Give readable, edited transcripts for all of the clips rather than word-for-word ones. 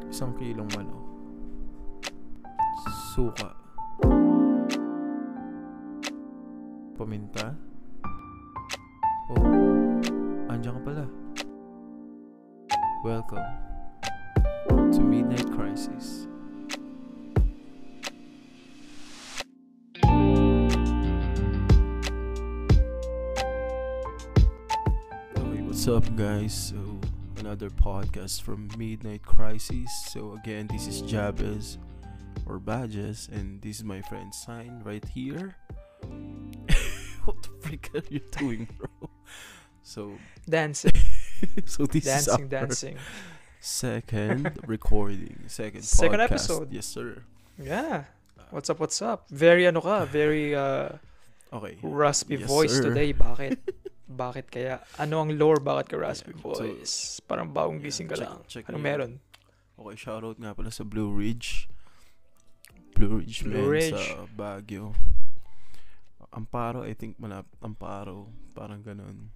Isang kilong manok. Suka. Paminta. Oh, andiyan ka pala. Welcome to Midnight Crisis. Okay, what's up guys? So, another podcast from Midnight Crisis. So again, this is Jabez or Badges, and this is my friend Sign right here. What the frick are you doing, bro? So Dancing. so this is our Dancing. second recording, second podcast. Episode. Yes, sir. Yeah. What's up? Very very Okay. raspy Yes, voice sir. today. Bakit kaya? Ano ang lore? Bakit ka raspy Yeah, voice? Parang bagong gising ka lang. Check Ano nyo. meron? Okay, shoutout nga pala sa Blue Ridge. Blue Ridge sa Baguio. Amparo, I think Amparo, parang ganun.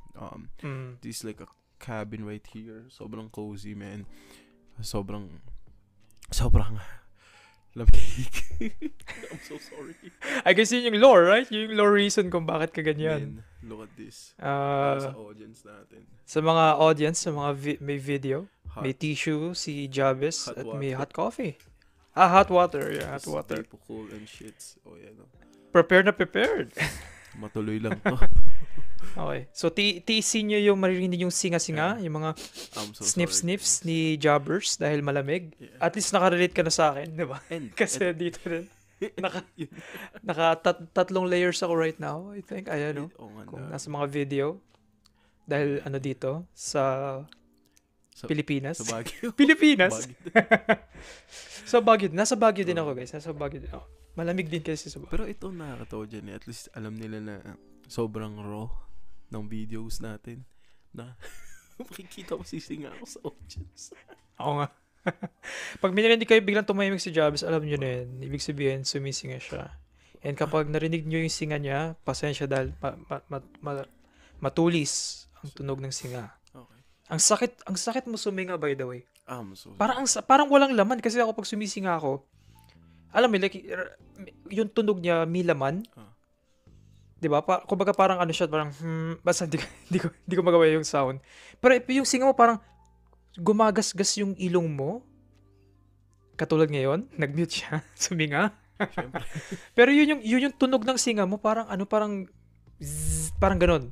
This is like a cabin right here. Sobrang cozy, man. Sobrang lamig. I'm so sorry. I guess yun yung lore, right? Yung lore reason kung bakit ka ganyan. Man, look at this. Sa Uh, audience natin. sa mga audience, sa mga may video, Hot. may tissue, si Javis, Hot at water. may hot coffee. Hot water. Yeah, hot It's water. cool and shits. Oh, yeah, no. Prepared. Matuloy lang to. Okay. So, tiisin nyo yung maririnig yung singa-singa, yung mga I'm so sniffs sorry. ni Jabbers dahil malamig. Yeah. At least nakarelate ka na sa akin, di ba? And, Kasi dito rin. Tatlong layers ako right now, I think. Ayan, no? Kung nasa mga video. Dahil dito, sa Pilipinas. Sa Baguio. Pilipinas? Baguio. Nasa Baguio din ako, guys. Nasa Baguio din ako. Malamig din kasi sa Baguio. Pero ito nakakatawa dyan eh. At least alam nila na sobrang raw ng videos natin. Na makikita ko sisinga ako sa audience. Oo nga. Pag minarinig kayo biglang tumahimik si Jabs, alam nyo na yun. Ibig sabihin, sumisinga siya. And kapag narinig nyo yung singa niya, pasensya dahil matulis ang tunog ng singa. Okay. Ang sakit mo suminga, by the way. So Parang walang laman kasi ako pag sumisinga ako, alam mo, like, yung tunog niya, may laman. Diba? Kumbaga parang siya, parang, basta di ko magawa yung sound. Pero yung singa mo parang, gumagasgas yung ilong mo. Katulad ngayon, nag-mute siya, suminga. syempre. Pero yun yung tunog ng singa mo, parang, zzz, parang ganon.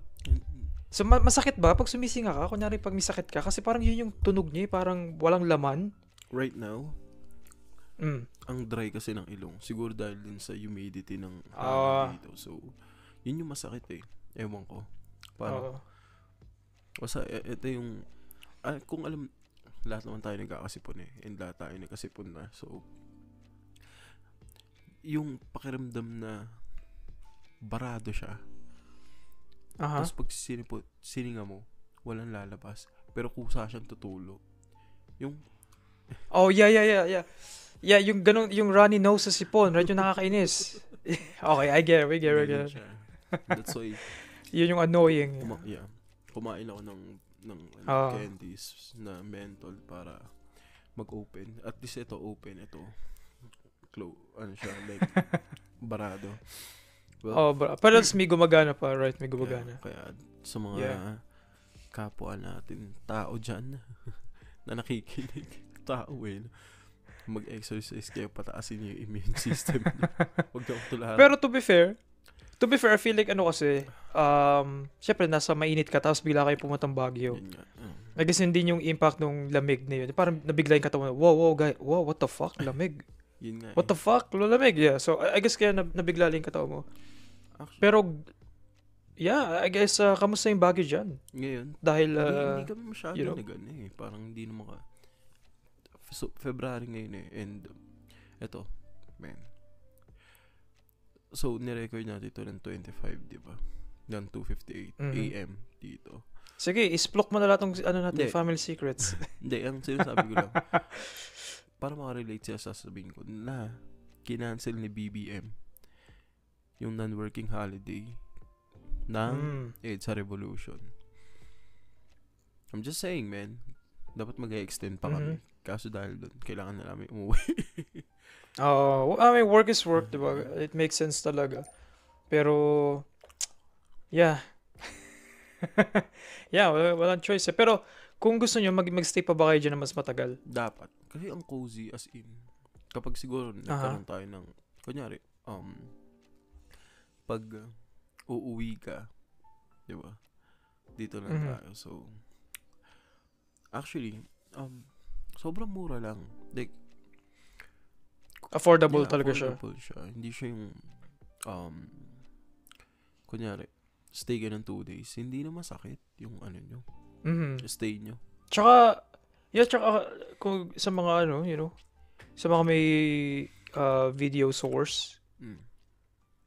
So, masakit ba pag sumisinga ka? Kunyari pag may sakit ka, kasi parang yun yung tunog niya, parang walang laman. Right now, ang dry kasi ng ilong. Siguro dahil din sa humidity ng dito. So, yun yung masakit eh. Ewan ko. Parang, basta ito yung, kung alam, lahat naman tayo nagkakasipon eh. And lahat tayo nagkasipon na. So, yung pakiramdam na barado siya. Tapos pag sininga mo, walang lalabas. Pero kusa siyang tutulo. Yung, yeah. Yeah, yung ganun, yung runny nose sa sipon, right? Yung nakakainis. Okay, I get it. We get it. That's why, Yun yung annoying. kumain ako ng candies na menthol para mag-open. At least ito open, ito siya, like, barado. Well, pero may gumagana pa, right? May gumagana. Kaya sa mga kapwa natin, tao dyan, na nakikinig, tao mag-exercise kayo, pataasin yung immune system niyo. Huwag na tularan. Pero to be fair, I feel like kasi, syempre nasa mainit ka, tapos bigla kayo pumuntang Baguio. I guess hindi yung impact ng lamig na yun. Parang nabigla yung katawan, wow, guy, wow, what the fuck, lamig. Yun nga. What the fuck, lamig. Yeah, so I guess kaya nabigla lang yung katawan mo. Actually, Pero, yeah, I guess, kamusta yung Baguio dyan? ngayon, Dahil, hindi kami masyado you know, Parang hindi naman ka. So, February ngayon eh. And, eto, man. So, nirecord natin ito ng 25, di ba? Ng 2:58 a.m. dito. Sige, isplok mo na lahat ng natin, Hindi. family secrets. Hindi, ang sinasabi ko lang. Para makarelate siya, sasabihin ko na kinancel ni BBM yung non-working holiday ng EDSA Revolution. I'm just saying, man. Dapat mag-extend pa kami. Kaso dahil doon, kailangan na namin umuwi. I mean, work is work, diba? It makes sense talaga. Pero, yeah. Yeah, walang choice eh. Pero, kung gusto nyo, magstay pa ba kayo dyan na mas matagal? Dapat. Kasi ang cozy as in, kapag siguro nagkaroon tayo ng, kunyari, pag uuwi ka, di ba? Dito lang tayo. So, actually, sobrang mura lang. Like, affordable talaga siya. Hindi siya yung, kunyari, stay ka ng 2 days, hindi na masakit yung ano nyo. Stay nyo. Tsaka kung sa mga sa mga may video source,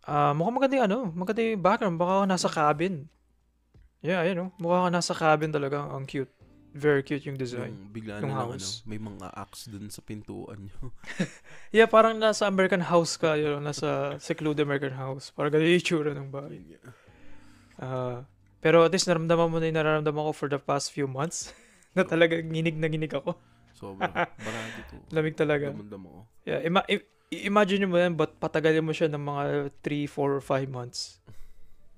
mukhang maganda yung background. Baka nasa cabin. Yeah, mukha ka nasa cabin talaga. Ang cute. Very cute yung design. Yung bigla na lang, may mga axe dun sa pintuan nyo. Yeah, parang nasa American house ka, nasa secluded American house. Parang ganun yung itsura ng bahay. Pero at least naramdaman mo na yung nararamdaman ko for the past few months. Na talagang nginig ako. Sobra. Barado to. Lamig talaga. Damdam ako. Yeah, imagine mo yan, but patagalin mo siya ng mga 3, 4, or 5 months.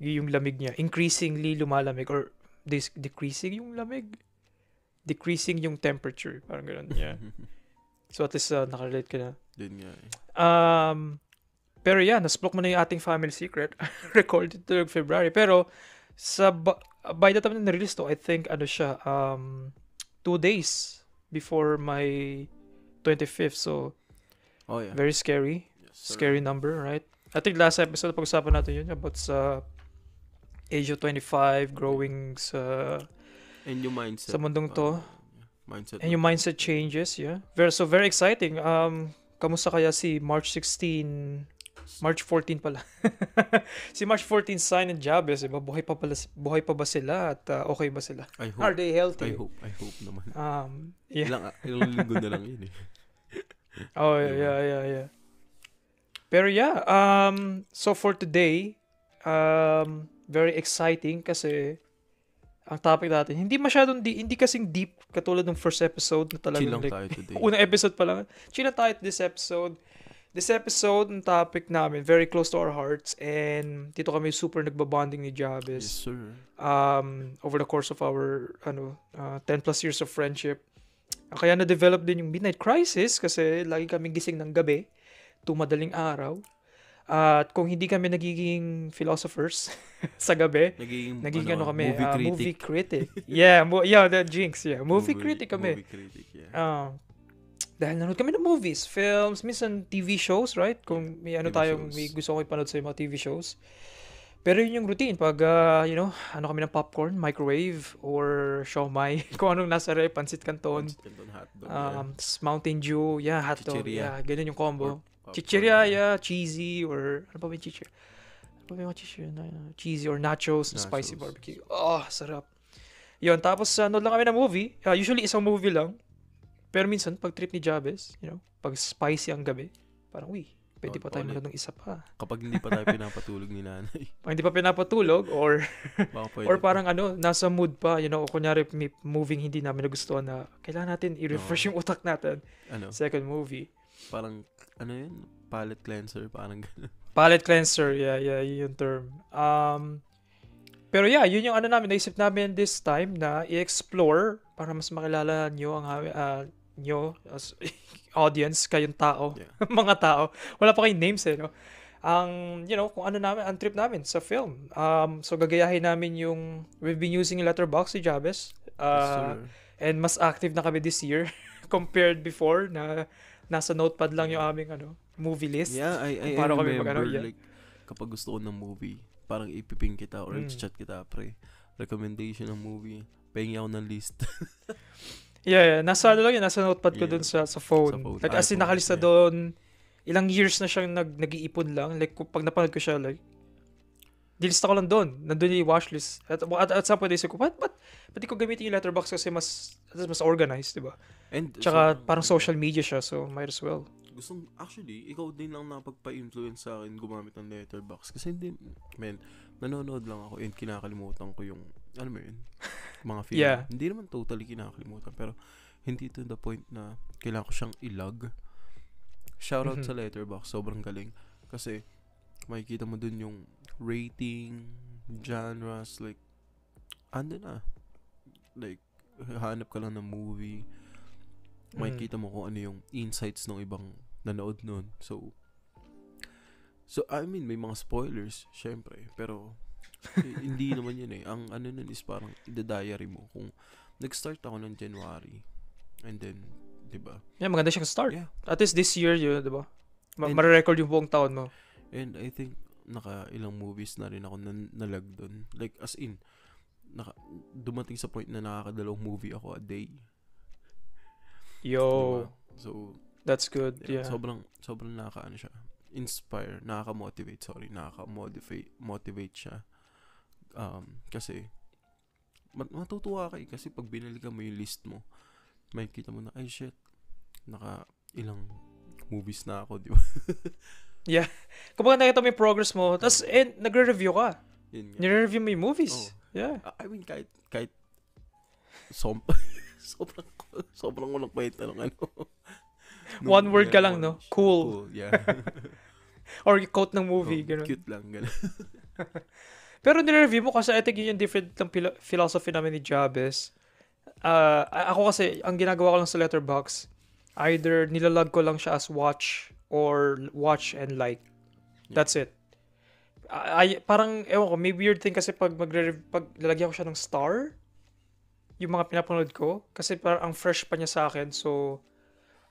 Yung lamig niya. Increasingly lumalamig or decreasing yung lamig. Decreasing yung temperature. Parang gano'n. Yeah. So at least nakarelate ka na. Din nga eh. Pero yeah, nasplok mo na yung ating family secret. Recorded to February. Pero by the time na na-release to, I think 2 days before my 25th. So, very scary. Yes, scary number, right? I think last episode, pag-usapan natin yun about sa age of 25, growing and yung mindset. Sa mundong to. Mindset. And yung mindset changes, yeah. Very exciting. Kamusta kaya si March 14 pala. Si March 14 Sign and Jabez, buhay pa ba sila at okay ba sila? I hope. Are they healthy? I hope naman. Yeah. Ilang linggo na lang yun eh. Oh, yeah. Pero yeah, so for today, very exciting kasi ang topic natin, hindi kasing deep katulad ng first episode na talagang chill lang tayo today. Unang episode pa lang. Chill lang tayo this episode. This episode, ang topic namin, very close to our hearts, and dito kami super nagbabonding ni Jabez. Yes, sir. Over the course of our 10 plus years of friendship. Kaya na-develop din yung Midnight Crisis kasi lagi kaming gising ng gabi, madaling araw. At kung hindi kami nagiging philosophers sa gabi, nagiging kami, movie critic. Yeah, the jinx, yeah. Movie critic kami. Movie critic, yeah. Dahil nanood kami ng movies, films, minsan TV shows, right? Kung may may gusto ko ipanood sa mga TV shows. Pero yun yung routine. Pag, kami ng popcorn, microwave, or siomai. Kung anong nasa rep, pansit canton. Hotdog, Mountain Dew, hotdog. Chicheria. Yeah, ganun yung combo. Chicheria, cheesy, or ano pa ba yung chicheria? Ano pa ba yung chicheria? Cheesy or nachos, spicy barbecue. Oh, sarap. Yun, tapos nanood lang kami ng movie. Usually isang movie lang. Pero minsan, pag trip ni Jabez, pag spicy ang gabi, parang, pwede pa tayo manood ng isa pa. Kapag hindi pa tayo pinapatulog ni nanay. Pag hindi pa pinapatulog, or parang nasa mood pa, kunyari may moving hindi namin nagustuhan na kailangan natin i-refresh yung utak natin. Second movie. Parang, yun? Palate cleanser, parang gano'n. Palate cleanser, yeah, yun yung term. Pero yeah, yun yung naisip namin this time na i-explore para mas makilala nyo ang nyo as audience, kayong tao, mga tao. Wala pa kayong names no? Kung ang trip namin sa film. So gagayahin namin we've been using Letterboxd si Jabez. And mas active na kami this year compared before na nasa notepad lang yung aming movie list. Yeah, I remember like kapag gusto ko ng movie, parang ipiping kita or chat kita recommendation ng movie. Pahingi ako ng list. Yeah, nasa nasa notepad ko dun sa phone. Like as in nakalista doon, ilang years na siyang nag-iipon lang. Like pag napanood ko siya, like dilista ko lang doon. Nandun yung watchlist. At some point, isip ko, pati ko gamitin yung Letterboxd kasi mas organized, di ba? Tsaka parang social media siya, so might as well. Actually, ikaw din lang nakapagpa-influence sa akin gumamit ng Letterboxd. Kasi nanonood lang ako and kinakalimutan ko yung, yun, mga film. Yeah. Hindi naman totally kinakalimutan, pero hindi to the point na kailangan ko siyang ilog. Shoutout sa Letterboxd, sobrang galing. Kasi, makikita mo dun yung rating, genres, like, ando na. Like, hanap ka lang ng movie. Makikita mo kung ano yung insights ng ibang nanood nun. So, I mean, may mga spoilers, syempre. Pero, hindi naman yun eh. Ang ano nun is parang i-diary mo. Kung nag-start ako ng January, and then, diba? Yeah, maganda siyang start. Yeah. At least this year yun, diba? Mare-record yung buong taon mo. And I think, ilang movies na rin ako nalag dun. Like, as in, dumating sa point na nakakadalawang movie ako a day. Yo. Diba? So, that's good. Yeah. Sobrang nakakaano siya. Inspire, nakaka-motivate siya. Kasi matutuwa ka kasi pag binalikan mo yung list mo, makikita mo na, ay shit, ilang movies na ako, di ba? Yeah. Kapag nakita mo yung progress mo, tapos nagre-review ka. Nire-review mo yung movies. Oh. Yeah. I mean, kahit sobrang walang kwenta ng ano. One word ka lang, no? Cool. Yeah. Or yung quote ng movie. Ganun. Cute lang, ganun. Pero nire-review mo kasi I think yun yung different ng philosophy namin ni Jabez. Ako kasi, ang ginagawa ko lang sa Letterboxd, either nilalag ko lang siya as watch or watch and like. That's it. Parang, ewan ko, may weird thing kasi pag lalagyan ko siya ng star, yung mga pinapanood ko, kasi parang ang fresh pa niya sa akin, so,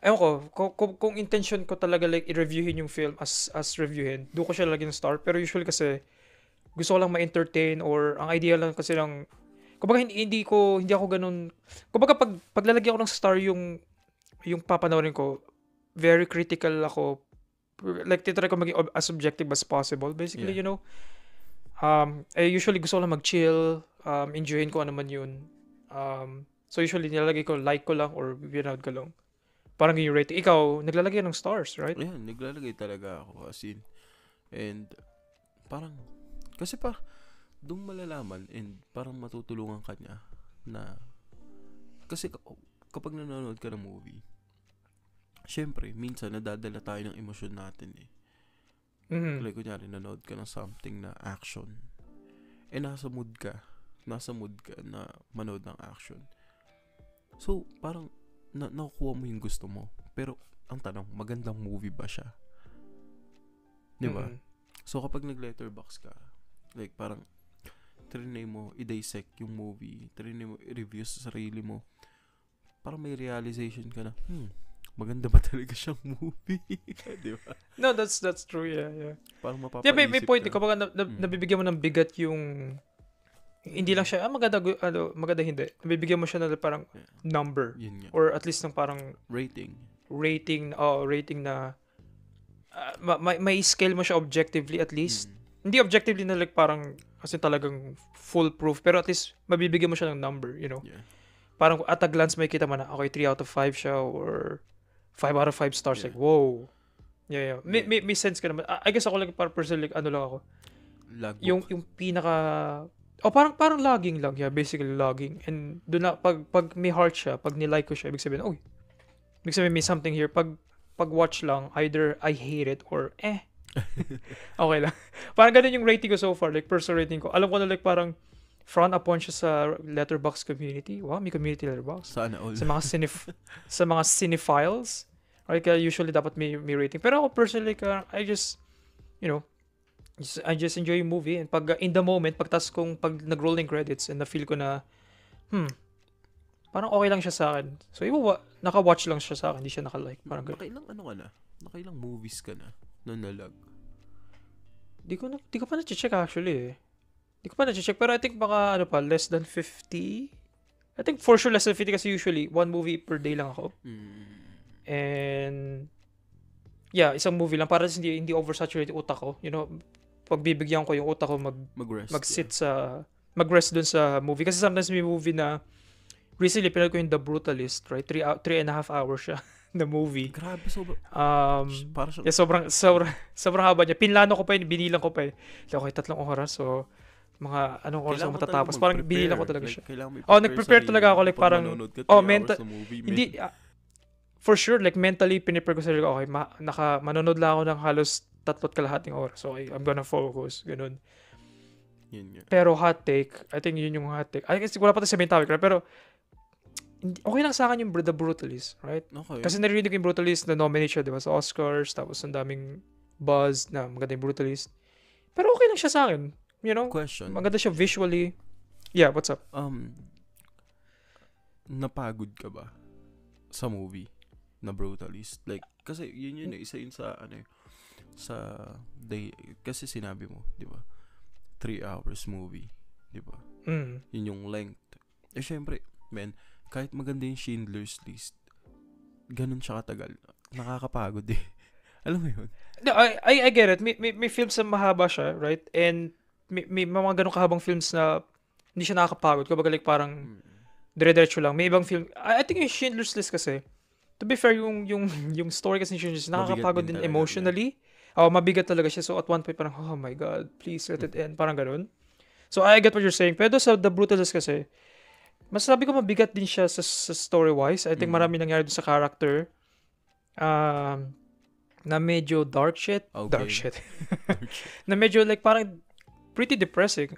ewan ko, kung intention ko talaga like i-reviewin yung film as reviewin, doon ko siya lalagyan ng star, pero usually kasi, gusto ko lang ma-entertain or ang idea lang kasi lang, kumbaga hindi ako ganun, kumbaga pag lalagyan ko ng star yung papanoorin ko, very critical ako, like titry ko maging as objective as possible basically, Yeah. you know. Usually gusto ko lang mag-chill, enjoyin ko ano man yun. So usually nilalagay ko like ko lang or binood ko lang. Parang yung rating. Ikaw, naglalagay ng stars, right? Yeah, naglalagay talaga ako as in. And parang kasi doon malalaman and parang matutulungan ka niya na kasi kapag nanonood ka ng movie, syempre, minsan nadadala tayo ng emosyon natin eh. Like, kunyari, nanood ka ng something na action. Nasa mood ka na manood ng action. So, parang, nakukuha mo yung gusto mo. Pero, ang tanong, magandang movie ba siya? Diba? So, kapag nag-letterbox ka, like, parang, trinay mo, i-dissect yung movie, trinay mo, i-review sa sarili mo, parang may realization ka na, maganda ba talaga siyang movie? Di ba? No, that's true, yeah. Parang mapapaisip yeah, may point. ka. Kapag nabibigyan mo ng bigat yung hindi lang siya, maganda hindi. Nabibigyan mo siya na parang number. Yun nga. Or at least ng parang Rating na may scale mo siya objectively at least. Hindi objectively na like parang kasi talagang foolproof, pero at least mabibigyan mo siya ng number, you know. Yeah. Parang at a glance may kita mo na okay, 3 out of 5 siya or 5 out of 5 stars. Yeah. Like, whoa. Yeah. May sense ka naman. I guess ako like personally, like, ano lang ako. Logbook. Yung pinaka parang logging lang. Yeah, basically logging. And doon na pag may heart siya, pag nilike ko siya, ibig sabihin, ibig sabihin may something here. Pag watch lang, either I hate it or okay lang. Parang ganun yung rating ko so far, like personal rating ko. Alam ko na like parang frown upon siya sa Letterboxd community. Wow, may community Letterboxd. Sana all. Sa mga cinephiles. Like usually dapat may rating. Pero ako personally, I just enjoy yung movie, and pag in the moment, pag nag-rolling credits and na-feel ko na parang okay lang siya sa akin. So naka-watch lang siya sa akin, hindi siya naka-like. Parang nakailang movies ka na nalag? Di ko pa na-check actually eh. Di ko pa na-check, pero I think baka less than 50. I think for sure less than 50 kasi usually one movie per day lang ako. And yeah, isang movie lang para hindi oversaturate utak ko. You know, pagbibigyan ko yung utak ko mag-rest dun sa movie. Kasi sometimes may movie na recently pinanood ko yung The Brutalist, right? 3.5 hours siya na movie. Grabe, sobrang sobrang haba niya. Pinlano ko pa yun, binilang ko pa yun. Okay, 3 oras. So, mga anong oras ako Kailangan mo matatapos. talaga Parang binilang ko mag-prepare. talaga Like, siya. kailangan may Oh, prepare nag-prepare talaga ako like kapag parang manonood ka 3 hours mental na movie, man. hindi for sure like mentally pinipare ko sarili ko okay manonood lang ako ng halos 3.5 oras. So okay, I'm gonna focus ganun. Yun nga. Pero hot take, I think yun yung hot take. I guess wala pa tayo sa main topic, pero okay lang sa akin yung The Brutalist, right? Okay. Kasi narinig ko yung Brutalist na nominate siya, di ba, sa Oscars, tapos ang daming buzz na maganda yung Brutalist. Pero okay lang siya sa akin, you know? Question. Maganda siya visually. Yeah, what's up? Napagod ka ba sa movie na Brutalist? Like, kasi yun isa yun sa sa day, kasi sinabi mo, di ba? 3 hours movie, di ba? Yun yung length. Syempre, man, kahit maganda yung Schindler's List, ganun siya katagal. Nakakapagod eh. Alam mo yun? No, I get it. May films na mahaba siya, right? And may mga ganun kahabang films na hindi siya nakakapagod. Kumbaga like parang dire-diretso lang. May ibang film. I think yung Schindler's List kasi, to be fair, yung story kasi ng Schindler's List, nakakapagod din emotionally. Mabigat talaga siya. So at one point parang, oh my God, please let it end. Parang ganun. So I get what you're saying. Pero sa The Brutalist kasi, masasabi ko mabigat din siya sa story-wise. I think marami nangyari dun sa character. Na medyo dark shit. Okay. Dark shit. Na medyo like parang pretty depressing.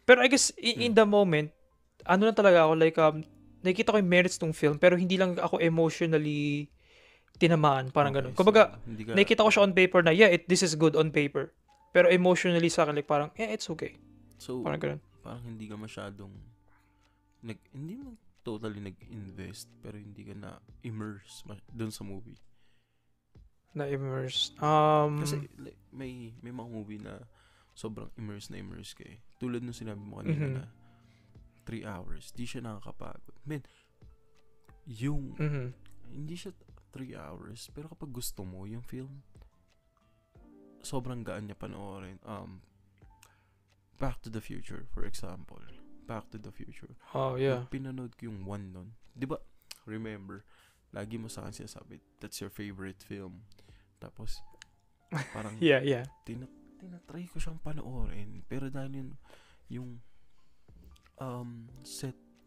Pero I guess in the moment, ano na talaga ako like nakikita ko yung merits ng film pero hindi lang ako emotionally tinamaan, parang ganun. Kumbaga, nakikita ko siya on paper na this is good on paper. Pero emotionally sa akin like parang it's okay. So, parang ganun. Parang hindi ka masyadong hindi mo totally nag-invest pero hindi ka na immerse doon sa movie. Na immerse. Kasi like, may mga movie na sobrang immerse ka eh. Tulad nung sinabi mo kanina na 3 hours, di siya nakakapagod. Man, yung hindi siya 3 hours, pero kapag gusto mo yung film, sobrang gaan niya panoorin. Back to the Future, for example. Back to the Future. Oh, yeah. Pinanood ko yung 1 nun. Di ba, remember, lagi mo sa akin sinasabi, that's your favorite film. Tapos, parang, yeah. Tinatry ko siyang panoorin. Pero dahil yung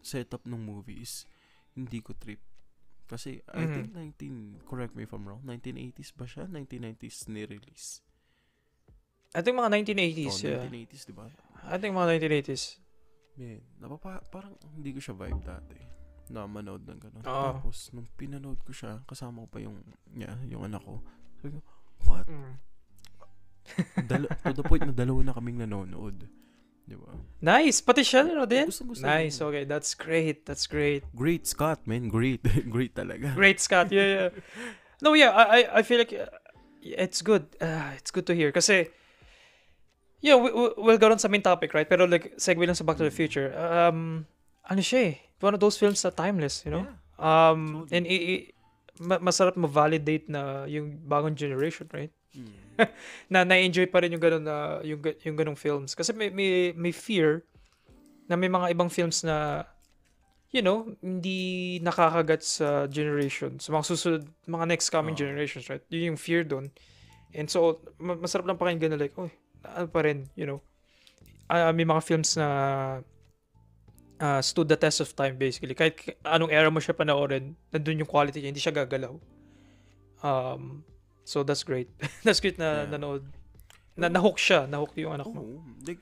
setup ng movies, hindi ko trip. Kasi, I think correct me if I'm wrong, 1980s ba siya? 1990s ni-release? I think mga 1980s, yeah. 1980s, di ba? I think mga 1980s. Man, parang hindi ko siya vibe dati na manood ng gano'n. Tapos, nung pinanood ko siya, kasama ko pa yung anak ko. Sabi ko, what? To the point na dalawa na kaming nanonood. Di ba? Nice! Pati siya, din? Gusto nice, okay. That's great. Great Scott, man. Great. Great talaga. Great Scott, yeah. No, yeah, I feel like it's good. It's good to hear. Kasi, yeah, we'll go on sa main topic, right? Pero like, segue lang sa Back to the Future. Ano siya eh? One of those films na timeless, you know? Yeah. And masarap ma-validate na yung bagong generation, right? na-enjoy pa rin yung ganun na yung ganung films. Kasi may fear na may mga ibang films na you know, hindi nakakagat sa generation. Sa mga susunod, mga next coming generations, right? Yun yung fear doon. And so, masarap lang pakinggan na like, ano pa rin, you know. May mga films na stood the test of time basically. Kahit anong era mo siya panoorin, nandun yung quality niya, hindi siya gagalaw. So that's great. That's great na nanood. Na-hook siya. Na-hook yung anak mo. Like,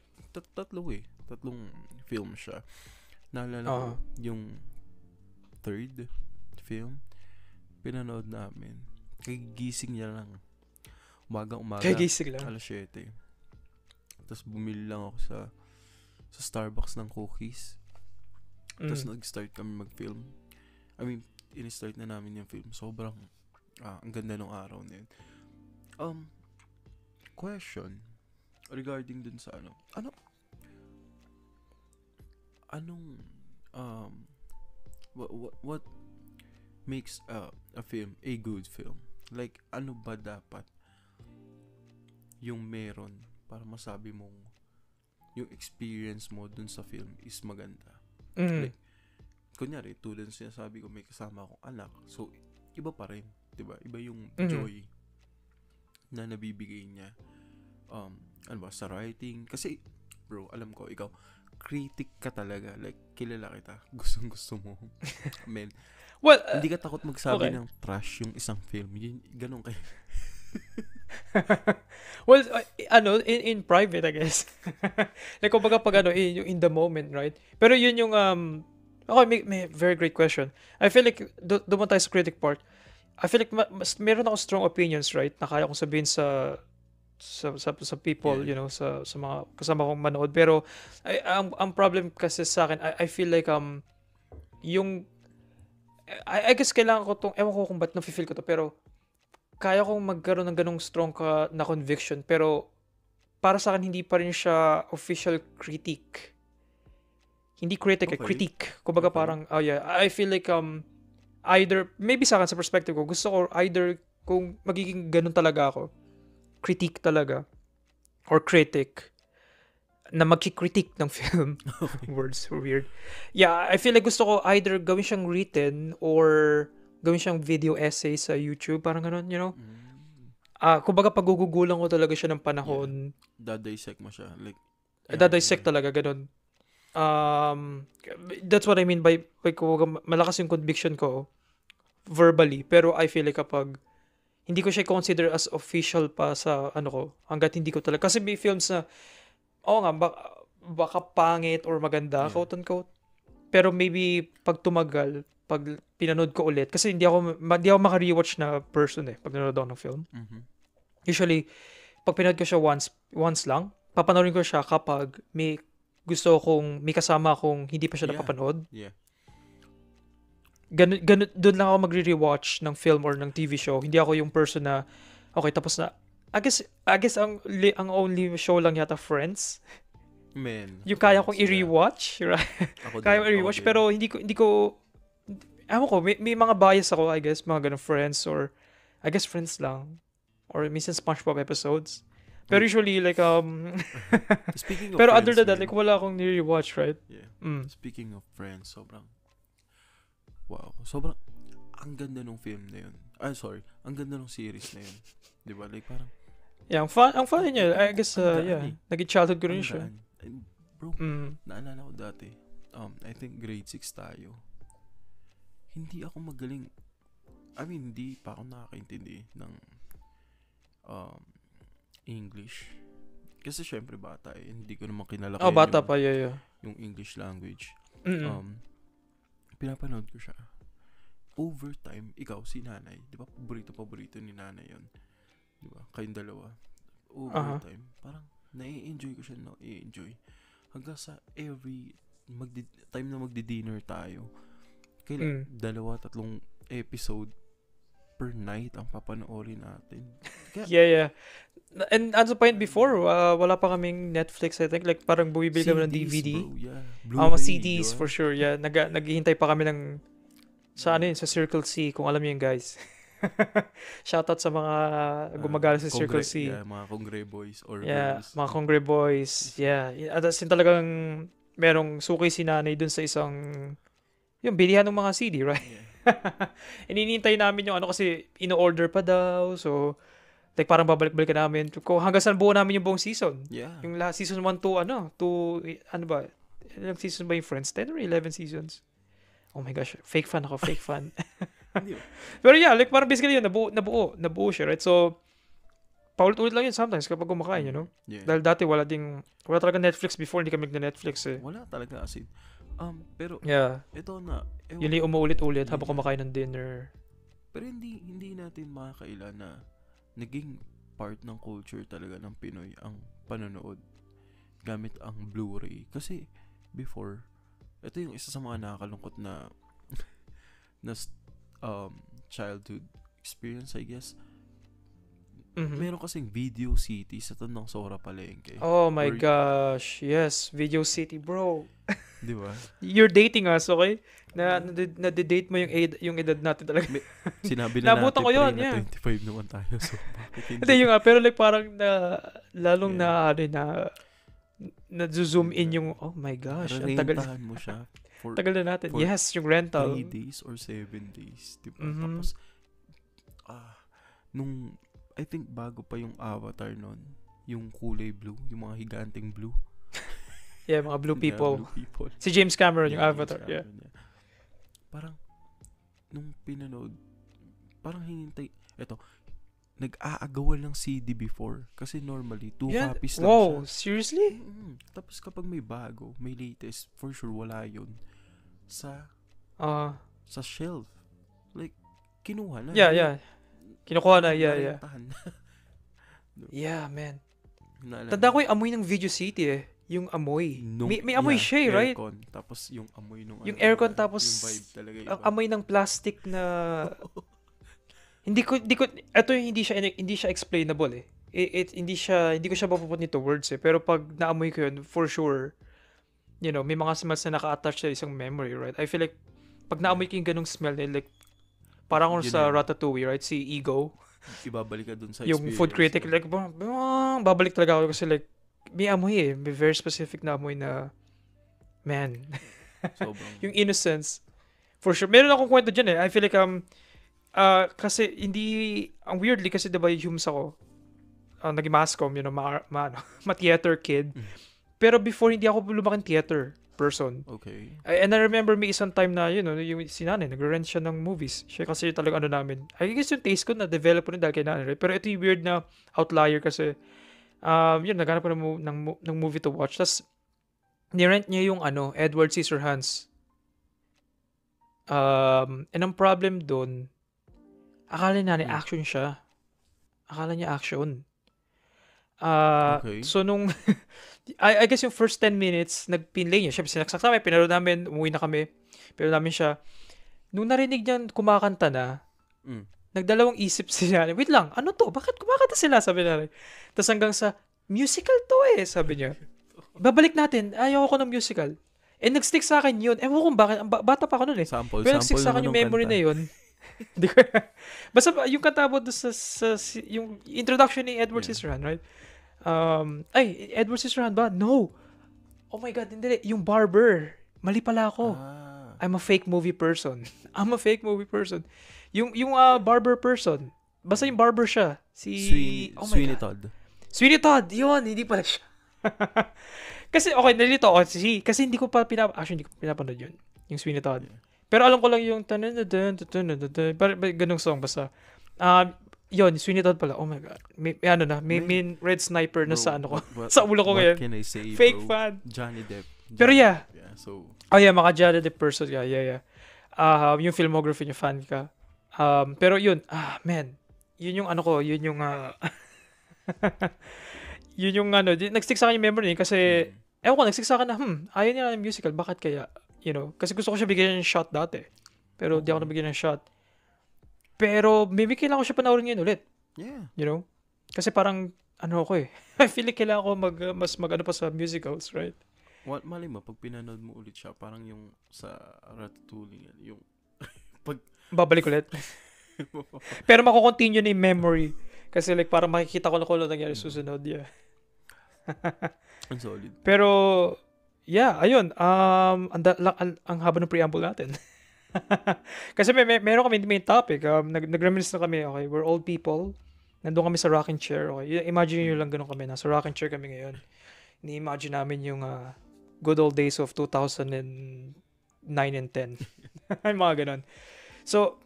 tatlong film siya. Naalala ko yung third film, pinanood namin. Kagigising niya lang. Umaga. Kagigising lang. Alas 7. Tapos bumili lang ako sa Starbucks ng cookies. Tapos nag-start kami mag-film. I mean, in-start na namin yung film. Sobrang, ang ganda ng araw na yun. Question regarding dun sa what makes a film a good film? Like, ano ba dapat yung meron para masabi mong yung experience mo dun sa film is maganda? Like, kunyari, tulad sinasabi ko, may kasama akong anak. So, iba pa rin. Diba? Iba yung joy na nabibigay niya. Sa writing. Kasi, bro, alam ko, ikaw, critic ka talaga. Like, kilala kita. Gustong-gusto mo. Men, Well, hindi ka takot magsabi okay. ng trash yung isang film. Yun, ganun kayo. Well, in private, I guess. Like, kumbaga pag in the moment, right? Pero yun yung, okay, may very great question. I feel like, duman tayo sa critic part. I feel like, meron ako strong opinions, right? Na kaya kong sabihin sa people, Yeah. sa mga kasama kong manood. Pero, ang problem kasi sa akin, I feel like, yung, I guess kailangan ko ewan ko kung ba't nafe-feel ko to, pero, kaya kong magkaroon ng ganong strong na conviction, pero para sa akin hindi pa rin siya official critique. Hindi critic, Okay. critique. Kumbaga Okay. parang, oh yeah, I feel like either, maybe sa akin sa perspective ko, gusto ko either kung magiging ganun talaga ako, critique talaga, or critic, na magki-critique ng film. Words are weird. Yeah, I feel like gusto ko either gawin siyang written or gawin siyang video essay sa YouTube, parang ganun, kumbaga pagugugulang ko talaga siya ng panahon. Dadissect mo siya. Like, Dadissect talaga, ganun. That's what I mean by kumbaga, malakas yung conviction ko verbally, pero I feel like kapag hindi ko siya consider as official pa sa hanggat hindi ko talaga, kasi may films na baka pangit or maganda, quote unquote, pero maybe pag tumagal, pag pinanood ko ulit, kasi hindi ako maka-rewatch na person pag nanonood ako ng film. Usually, pag pinanood ko siya once lang, papanoorin ko siya kapag may kasama akong hindi pa siya napapanood. Yeah. Ganun, doon lang ako magre-rewatch ng film or ng TV show. Hindi ako yung person na, okay, tapos na. I guess ang only show lang yata Friends. Man. Yung kaya kong i-rewatch, right? Kaya kong i-rewatch, pero hindi ko ewan ko, may mga bias ako, I guess, mga ganun Friends, or I guess Friends lang, or minsan SpongeBob episodes. Pero usually, like, Speaking of pero Friends, other than that, like, wala akong ni-rewatch, right? Yeah. Speaking of Friends, sobrang, ang ganda nung film na yun. Ang ganda nung series na yun. Diba? Like, parang, yeah, ang fun niya, I guess, naging childhood ko rin siya. And, bro, naalala ko dati, I think grade 6 tayo. Hindi ako magaling, hindi pa ako nakakaintindi ng English. Kasi syempre bata hindi ko naman kinalakihan bata pa, yeah. yung English language. Pinapanood ko siya. Overtime, ikaw, si nanay, di ba, paborito ni nanay yun. Di ba, kayong dalawa. Overtime, parang nai-enjoy ko siya, i-enjoy. Hanggang sa time na magdi-dinner tayo, kailan 2-3 episode per night ang papanoorin natin. Yeah. And at the point before, wala pa kaming Netflix, I think. Like, parang bumibili kami ng DVD. Bro, yeah. Blu-ray, CDs, diba? for sure, yeah. Naghihintay pa kami ng, sa Circle C, kung alam niyo yun, guys. Shoutout sa mga gumagala sa Circle C. Yeah, mga Congre boys or yeah, girls. mga Congre boys. Yeah. At as in talagang merong suki si nanay dun sa isang, yung bilihan ng mga CD, right? Yeah. Ininintay namin yung kasi ino-order pa daw. So, like parang babalik-balik namin. Hanggang saan buo namin yung buong season. Yeah. Yung season 1 to, ba? Ilang season ba yung Friends? 10 or 11 seasons? Oh my gosh. Fake fan ako. Fake fan. Pero yeah, like parang basically yun, nabuo siya, right? So, paulit-ulit lang yun sometimes kapag kumakain, Yeah. Dahil dati wala talaga Netflix before, hindi kami nag-Netflix Wala talaga as in. Pero yeah. ito na Yun yung umuulit-ulit habang kumakain ng dinner. Pero hindi natin makakailan na naging part ng culture talaga ng Pinoy ang panonood gamit ang Blu-ray. Kasi before, ito yung isa sa mga nakakalungkot na childhood experience, I guess. Meron kasing Video City sa Tandang Sora Palengke. Oh my gosh. Yes, Video City, bro. Di ba? You're dating us, okay? Na-date mo yung edad natin talaga. Sinabi na natin ko yun, na 25 naman tayo. So, bakit hindi? Hindi yung pero like parang lalong na-zoom in yung, oh my gosh. Ang tagal. Mo siya. Tagal na natin. Yes, yung rental. 3 days or 7 days. Diba? Tapos, I think bago pa yung Avatar nun, yung kulay blue, yung mga higanteng blue. Yeah, mga blue people. Blue people. Si James Cameron, yung Yeah, Avatar. James Yeah. Cameron, yeah. Parang, nung pinanood, parang hinintay, eto, nag-aagawan ng CD before. Kasi normally, 2 copies lang Wow, siya. seriously? Tapos kapag may bago, may latest, for sure wala yun sa shelf. Like, kinuha na. Yeah. Kinukuha na, yeah. Narentahan. Yeah, man. Naalala. Tanda ko yung amoy ng Video City Yung amoy. May amoy siya right? Aircon, tapos yung amoy nung yung aircon tapos yung vibe talaga iba. Ang amoy ng plastic na hindi ko ito yung hindi siya explainable hindi ko siya mapuput nito words pero pag naamoy ko yun for sure may mga smells na naka-attach sa isang memory, right? I feel like pag naamoy ko yung ganung smell like parang kung sa Ratatouille, right? Si Ego. Ibabalik ka dun sa yung food critic, like, babalik talaga ako kasi like, may amoy may very specific na amoy na, man. Yung innocence. For sure. Meron akong kwento dyan I feel like, kasi ang weirdly, kasi diba yung humans ako, naging mascom, ma-theater kid. Pero before, hindi ako lumaking theater person. Okay. And I remember may isang time na, yung si nanay, nagre-rent siya ng movies. Siya kasi talagang namin. I guess yung taste ko na-develop ko rin dahil kay nanay. Pero ito yung weird na outlier kasi, naghanap ko ng movie to watch. Tapos, ni-rent niya yung, Edward Scissorhands. And ang problem doon, akala niya action siya. Akala niya action. Okay. So, nung, I guess yung first 10 minutes, nagpinlay niya. Siyempre, sinaksak namin, pinaro namin, umuwi na kami. Pero namin siya. Nung narinig niya kumakanta na, nagdalawang isip siya. Wait lang, ano to? Bakit kumakanta sila? Sabi na. Tapos hanggang sa, musical to sabi niya. Babalik natin, ayaw ko ng musical. Nag-stick sa akin yun. Ewan ko kung bakit, bata pa ako nun Pero nag-stick sa akin yung memory na yun. Hindi ko, basta yung kanta mo sa yung introduction ni Edward Scissorhands, right? Edward Scissorhands ba? No. Oh my God, hindi. Yung barber. Mali pala ako. I'm a fake movie person. Yung barber person. Basta yung barber siya. Sweeney Todd. Sweeney Todd. Yun, hindi pala siya. Kasi, okay, nalito ako. Kasi hindi ko pinapanood yun. Yung Sweeney Todd. Pero alam ko lang yung ganung song basta. Yun, Sweeney Todd pala. Oh my God. May red sniper na sa ko. Sa ulo ko ngayon. What can I say, Fake bro? fan. Johnny Depp. Pero yeah. So. Mga Johnny Depp person. Yeah. Yung filmography niya, fan ka. Pero yun, man. Yun yung yun yung yun yung nag-stick sa akin yung memory kasi, ewan ko, nag-stick sa akin na, ayaw niya ng musical. Bakit kaya? Kasi gusto ko siya bigyan ng shot dati. Pero di ako nabigyan ng shot. Pero maybe kailangan ko siya panoorin ngayon ulit. Yeah. Kasi parang, I feel like kailangan ko mas mag pa sa musicals, right? Mali mo, pag pinanood mo ulit siya, parang yung sa Ratatouille, yung babalik ulit. Pero mako-continue na yung memory. Kasi like parang makikita ko na kung ano nangyari susunod. Yeah. Ang solid. Pero, yeah, ayun. Ang haba ng preamble natin. Kasi meron kami main topic. Nag-reminisce na kami. Okay, we're old people. Nandun kami sa rocking chair. Okay, imagine nyo lang ganun kami. Nasa rocking chair kami ngayon. Ni-imagine namin yung good old days of 2009 and 10. Mga ganun. So,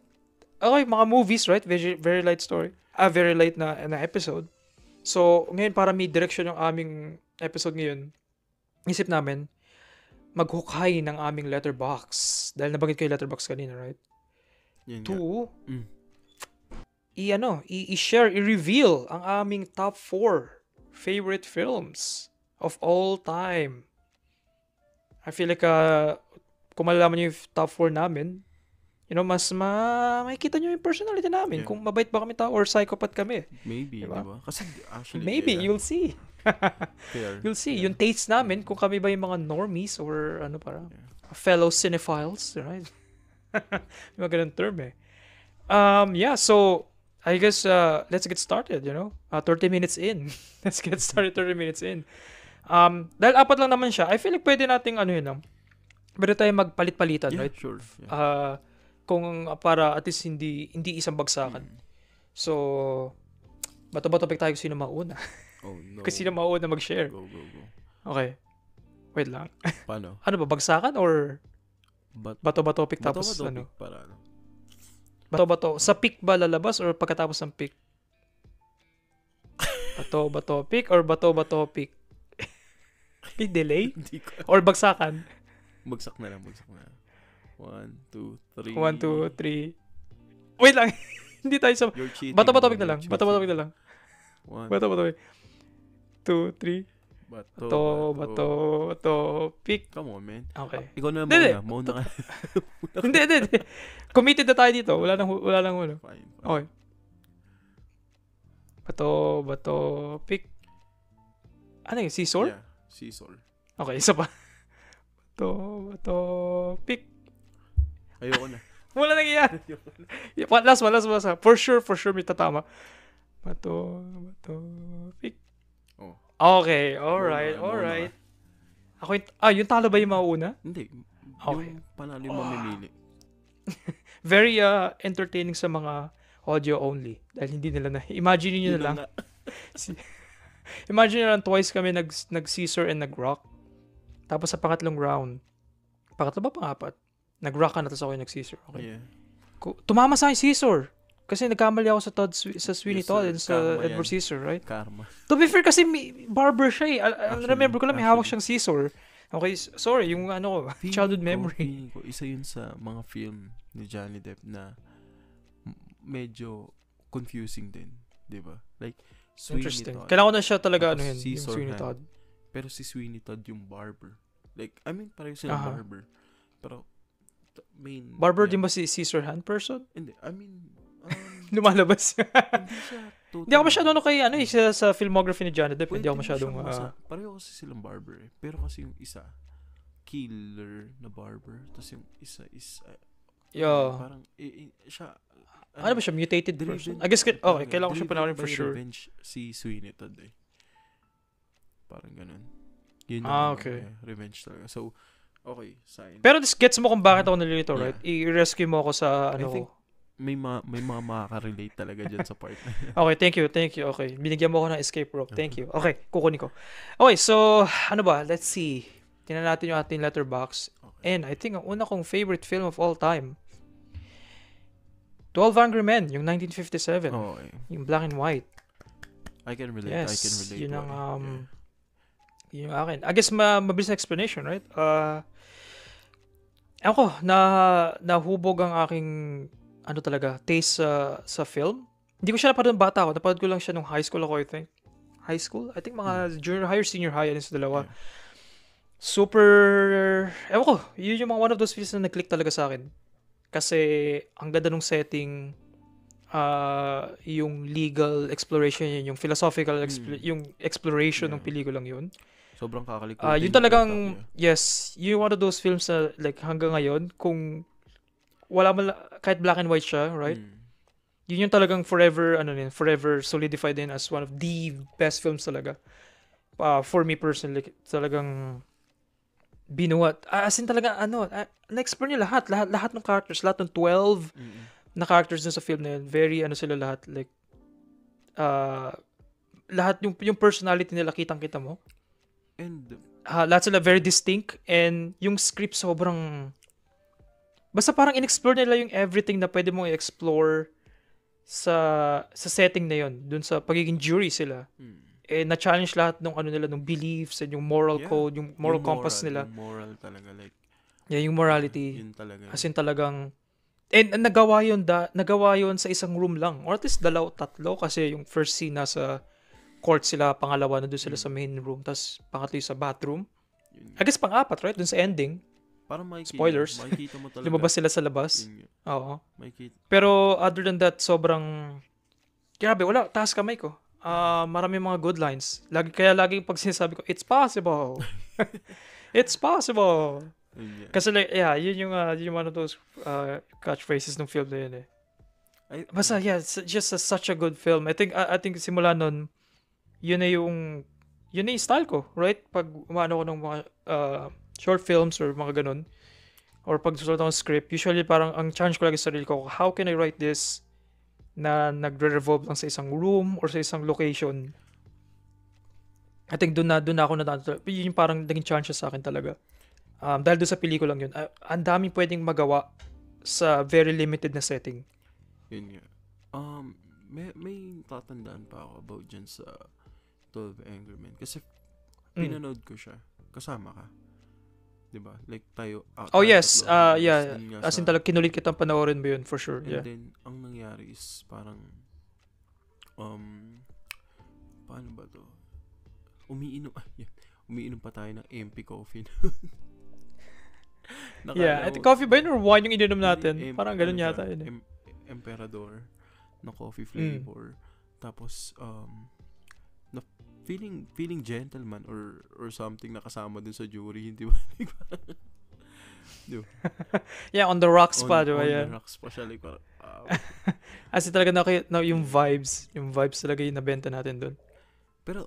okay, mga movies, right? Very, very light story. Very light na episode. So, ngayon para may direction yung aming episode ngayon, isip namin, maghukay ng aming letterbox. Dahil nabanggit ko yung letterbox kanina, right? I-share, i-reveal ang aming top 4 favorite films of all time. I feel like, kung malalaman nyo yung top 4 namin, mas makikita nyo yung personality namin. Kung mabait ba kami tao or psychopath kami. Maybe, diba? Kasi actually, maybe, you'll see. Fair. You'll see. Yung taste namin, kung kami ba yung mga normies or fellow cinephiles, right? Yung mga ganun term so, I guess, let's get started, 30 minutes in. Let's get started 30 minutes in. Dahil 4 lang naman siya, I feel like pwede nating pwede tayo magpalit-palitan, right? Sure. Kung para at least hindi isang bagsakan. So, bato-bato pick tayo kung sino mauna. Oh, no. Kasi sino mauna mag-share. Go. Okay. Wait lang. Paano? Ano ba, bagsakan or bato-bato pick tapos Bato-bato ano? pick para ano? Bato-bato. Sa pick ba lalabas or pagkatapos ng pick? Bato-bato pick or bato-bato pick? May delay? Hindi ko. Or bagsakan? Bagsak na lang. 1, 2, 3. 1, 2, 3. Wait lang. Hindi tayo sa... You're cheating. Bato-bato pick na lang. Bato-bato pick na lang. 1, Bato-bato pick. 2, 3. Bato, pick. Come on, man. Okay. Ikaw na mauna ka. Hindi. Committed na tayo dito. Wala nang ulo. Fine. Okay. Bato, pick. Ano yun? Scissor? Yeah, scissor. Okay, isa pa. Bato, pick. Ayoko na. Wala nang iyan. Last one. For sure may tatama. Bato, pick. Oh. Okay, alright. Ako yung talo ba yung mauuna? Hindi. Okay. Yung panalo yung mamimili. Very entertaining sa mga audio only. Dahil hindi nila na... Imagine niyo na lang. Imagine nyo lang twice kami nag-scissor and nag-rock. Tapos sa pangatlong round. Pangatlo ba pangapat? Nag-rock ka na tapos ako yung nag-scissor. Okay. Yeah. Tumama sa akin scissor. Kasi nagkamali ako sa Sweeney Todd and sa Karma Edward yan. Scissor, right? Karma. To be fair, kasi barber siya eh. Remember ko lang may hawak Actually. siyang scissor. Okay, sorry, yung childhood memory. Feeling ko, isa yun sa mga film ni Johnny Depp na medyo confusing din. Diba? Like, Sweeney Interesting. Todd. Kailangan ko na siya talaga yung Scissor Sweeney hand. Todd. Pero si Sweeney Todd yung barber. Like, I mean, pareho silang barber. Pero, main... Barber din ba si scissor hand person? Hindi, I mean... Lumalabas. hindi siya totally... Hindi ako masyadong sa filmography ni Johnny Depp. Hindi ako masyadong... pareho kasi silang barber eh. Pero kasi yung isa, killer na barber. Tapos yung isa is... parang, siya... Ano ba siya? Mutated person? I guess, okay, kailangan ko siya panoorin for sure. Revenge si Sweeney Todd eh. Parang ganun. Yun okay. Revenge talaga. So, okay, sign. Pero this gets mo kung bakit ako nalilito, right? I-rescue mo ako sa I think may mga makaka-relate talaga dyan sa part. Okay, thank you. Okay, binigyan mo ako ng escape rope. Thank you. Okay, kukunin ko. Okay, so, ano ba? Let's see. Tingnan natin yung ating letterbox. Okay. And I think ang una kong favorite film of all time, 12 Angry Men, yung 1957. Okay. Yung black and white. I can relate. Yes, yun ang, yun yung akin. I guess mabilis na explanation, right? Ako, nahubog ang aking taste sa film. Hindi ko siya napanood ng bata ako. Napanood ko lang siya nung high school ako, I think. High school? I think mga junior high or senior high, sa dalawa. Yeah. Super, ewan ko, yun yung mga one of those films na nag-click talaga sa akin. Kasi, ang ganda nung setting, yung legal exploration yun, yung philosophical, yung exploration ng pelikulang yun. Sobrang kakalikutin. Yun talagang, yes, yun one of those films na like hanggang ngayon, kung wala man, kahit black and white siya, right? Yun yung talagang forever solidified din as one of the best films talaga. For me personally, talagang binuhat. As in talaga, na-explore niya lahat ng characters, lahat ng 12 na characters dun sa film na yun. Very, sila lahat, like, lahat yung personality nila, kitang-kita mo. And, lahat sila very distinct, and yung script sobrang, basta parang in-explore nila yung everything na pwede mong i-explore sa setting na yun, dun sa pagiging jury sila. Na-challenge lahat nung beliefs and yung moral code, yung moral compass nila. Yung moral talaga, like... Yeah, yung morality. Yun talaga. As in talagang... And nagawa yun sa isang room lang. Or at least tatlo, kasi yung first scene nasa court sila, pangalawa na doon sila sa main room, tapos pangatlo sa bathroom. I guess pang-apat, right? Doon sa ending. Parang spoilers. Makikita mo talaga. Lumabas sila sa labas. Oo. Makikita. Pero other than that, sobrang... Grabe, wala. Taas kamay ko. Marami mga good lines. Kaya laging pag sinasabi ko, it's possible. It's possible. Yeah. Kasi like, yun yung one of those catchphrases ng film na yun eh. Basta, it's just such a good film. I think simula nun, yun na yung style ko, right? Pag umano ko ng mga short films or mga ganun, or pag susunod ng script, usually parang ang challenge ko lagi sa sarili ko, how can I write this na nagre-revolve lang sa isang room or sa isang location I think doon na ako yun yung parang naging chance sa akin talaga. Dahil doon sa pelikulang yun, ang daming pwedeng magawa sa very limited na setting. Yun nga. May tatandaan pa ako about dyan sa 12 Angry Men. Kasi pinanood ko siya. Kasama ka. Diba? Like tayo. Oh yes. Yeah. As in talaga kinulit kitang panoorin mo yun for sure. And Yeah. then, ang nangyari is parang paano ba to? Umiinom pa tayo ng MP coffee. Yeah. At coffee ba yun or wine yung ininom natin? Parang ganun yata yun. Emperador na coffee flavor. Tapos na feeling gentleman or something na kasama dun sa jury, hindi ba? Diba? Yeah, on the rocks pa, diba? On Yeah. the rocks pa siya, like parang As in talaga na yung vibes talaga yung nabenta natin dun. pero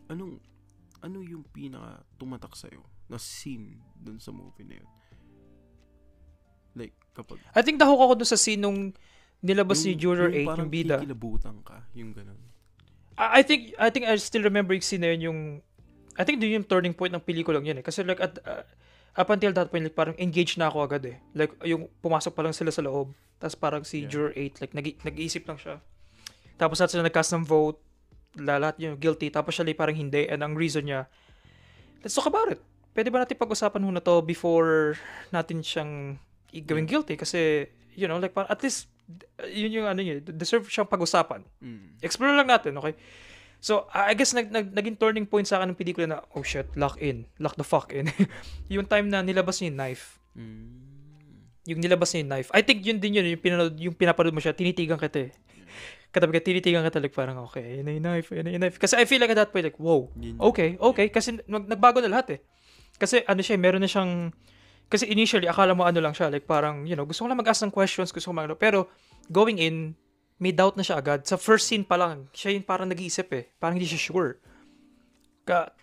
ano yung pinaka tumatak sa'yo na scene dun sa movie na yun? Like, kapag I think nahook ako dun sa scene nung nilabas si Juror 8, yung bida. Parang kikilabutan ka, yung ganun. I think I still remember yung scene na yun, yung I think yun yung turning point ng pelikulang yun eh. Kasi like up until that point, like parang engaged na ako agad eh. Like yung pumasok pa lang sila sa loob. Tapos parang si Juror 8, like nag-iisip lang siya. Tapos at sila nag-cast ng vote, lahat yung guilty. Tapos siya like parang hindi. And ang reason niya, let's talk about it. Pwede ba natin pag-usapan muna to before natin siyang gawing guilty? Kasi, you know, like parang at least, yun yung ano yun, deserve siyang pag-usapan. Explore lang natin, okay? So, I guess naging turning point sa akin ng pelikula na, oh shit, lock the fuck in. Yung time na nilabas niya yung knife. Yung nilabas niya yung knife. I think yun din yun, yung pinapanood mo siya, tinitigan kita eh. Katabi ka, tinitigan kita, like parang, okay, yun na yung knife. Kasi I feel like at that point, like, whoa, okay. Kasi nagbago na lahat eh. Kasi ano siya, meron na siyang, kasi initially, akala mo ano lang siya, like parang, you know, gusto ko lang mag-ask ng questions, pero going in, may doubt na siya agad. Sa first scene pa lang, siya yung parang nag-iisip eh. Parang hindi siya sure.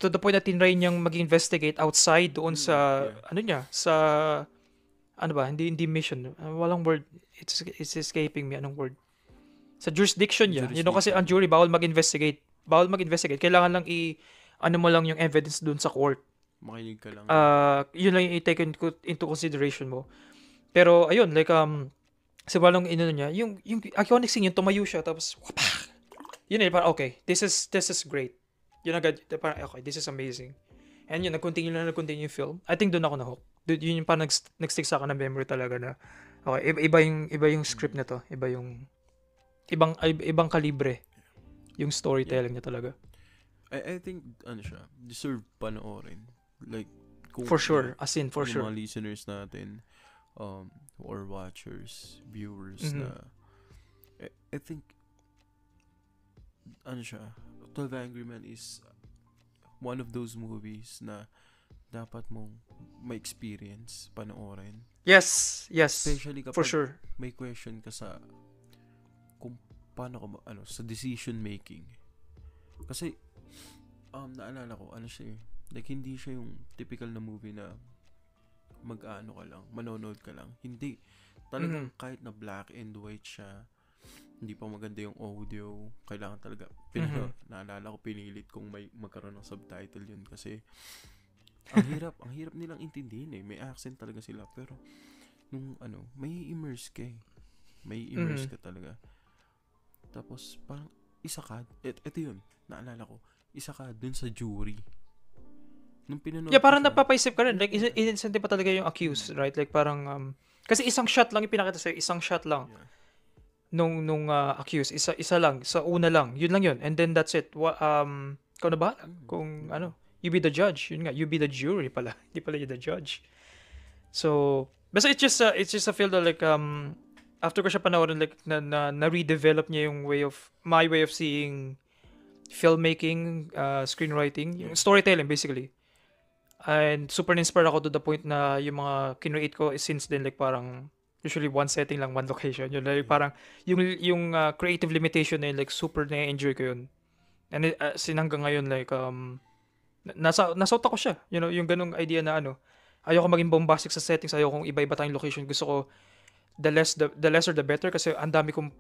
To the point na tinry niyang mag-investigate outside doon sa, ano niya, sa, ano ba, hindi mission. Walang word. It's escaping me. Anong word? Sa jurisdiction niya. You know, kasi ang jury, bawal mag-investigate. Kailangan lang ano mo lang yung evidence doon sa court. Makinig ka lang. Yun lang yung i-take into consideration mo. Pero, ayun, like, kasi walang inano niya, yung iconic scene, yung tumayo siya, tapos, wapak! Yun eh, parang, okay, this is great. Yun agad, parang, okay, this is amazing. And yun, nag-continue yung film. I think doon ako na-hook. Yun yung parang nag-stick sa akin na memory talaga na, okay, iba yung script na to. Iba yung, ibang kalibre yung storytelling niya talaga. I think, ano siya, deserve panoorin. Like, for sure, as in, for sure. Mga listeners natin, or watchers, viewers na I think ano siya, 12 Angry Men is one of those movies na dapat mong ma-experience panoorin. Yes. Especially kapag for sure. May question ka sa kung paano ka sa decision making. Kasi naalala ko ano siya, like hindi siya yung typical na movie na mag-ano ka lang, manonood ka lang. Hindi. Talagang kahit na black and white siya, hindi pa maganda yung audio, kailangan talaga, naalala ko, pinilit kung may magkaroon ng subtitle yun kasi ang hirap nilang intindihin eh. May accent talaga sila, pero nung may immerse ka eh. May immerse ka talaga. Tapos, parang isa ka, ito yun, naalala ko, isa ka dun sa jury. Nung pinanood parang napapaisip ka rin. Like, innocent pa talaga yung accused, right? Like, parang, kasi isang shot lang yung pinakita sa'yo. Isang shot lang. Yeah. Nung accused. Isa lang. Sa una lang. Yun lang yun. And then, that's it. Ikaw na ba? Kung, you be the judge. Yun nga, you be the jury pala. Hindi pala you the judge. So, basta it's just a feel that, like, after ko siya panoorin, like, na redevelop niya yung my way of seeing filmmaking, screenwriting, yung storytelling, basically. And super inspired ako to the point na yung mga kinreate ko is since then, like parang usually one setting lang, one location. Yun, like parang yung creative limitation na yun, like super na-enjoy ko yun. And hanggang ngayon, like nasa utak ko siya. You know, yung ganung idea na ayoko maging bombastic sa settings, ayoko kung iba-iba tayong location. Gusto ko the lesser the better kasi ang dami kong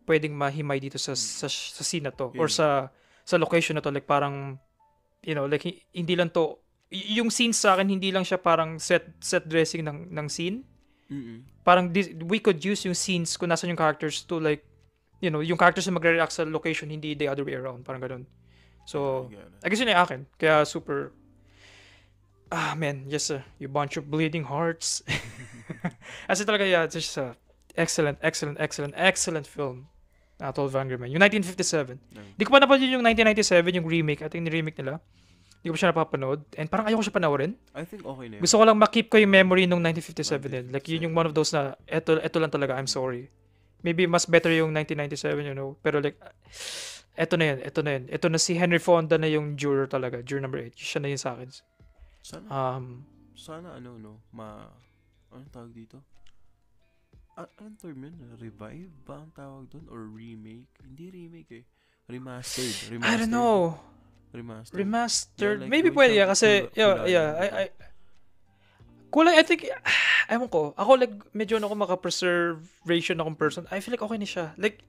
pwedeng mahimay dito sa scene na to or sa location na to, like parang like hindi lang to yung scene sa akin, hindi lang siya parang set dressing ng scene. Parang we could use yung scenes kung nasan yung characters to like, yung characters na magre-react sa location, hindi the other way around. Parang ganun. So, I guess yun yung akin. Kaya super, man, yes, you bunch of bleeding hearts. Kasi talaga, yeah, it's just a excellent film. 12 Angry Men. Yung 1957. Di ko pa napanood yung 1997, yung remake. I think ni-remake nila. Di ko pa siya napapanood. And parang ayoko siya panoorin. I think okay na yun. Gusto ko lang makip ko yung memory nung 1957 din. Like, yun yung one of those na, eto lang talaga, I'm sorry. Maybe mas better yung 1997, Pero like, eto na yun. Eto na si Henry Fonda na yung juror talaga. Juror number 8. Siya na yun sa akin. Sana anong tawag dito? Anong term yun? Revive ba ang tawag doon? Or remake? Hindi remake eh. Remastered. I don't know. Remastered. Yeah, like, maybe pwede kasi kulay, I think, ewan ko. Ako like, medyo ako maka-preservation akong person. I feel like okay na siya. Like,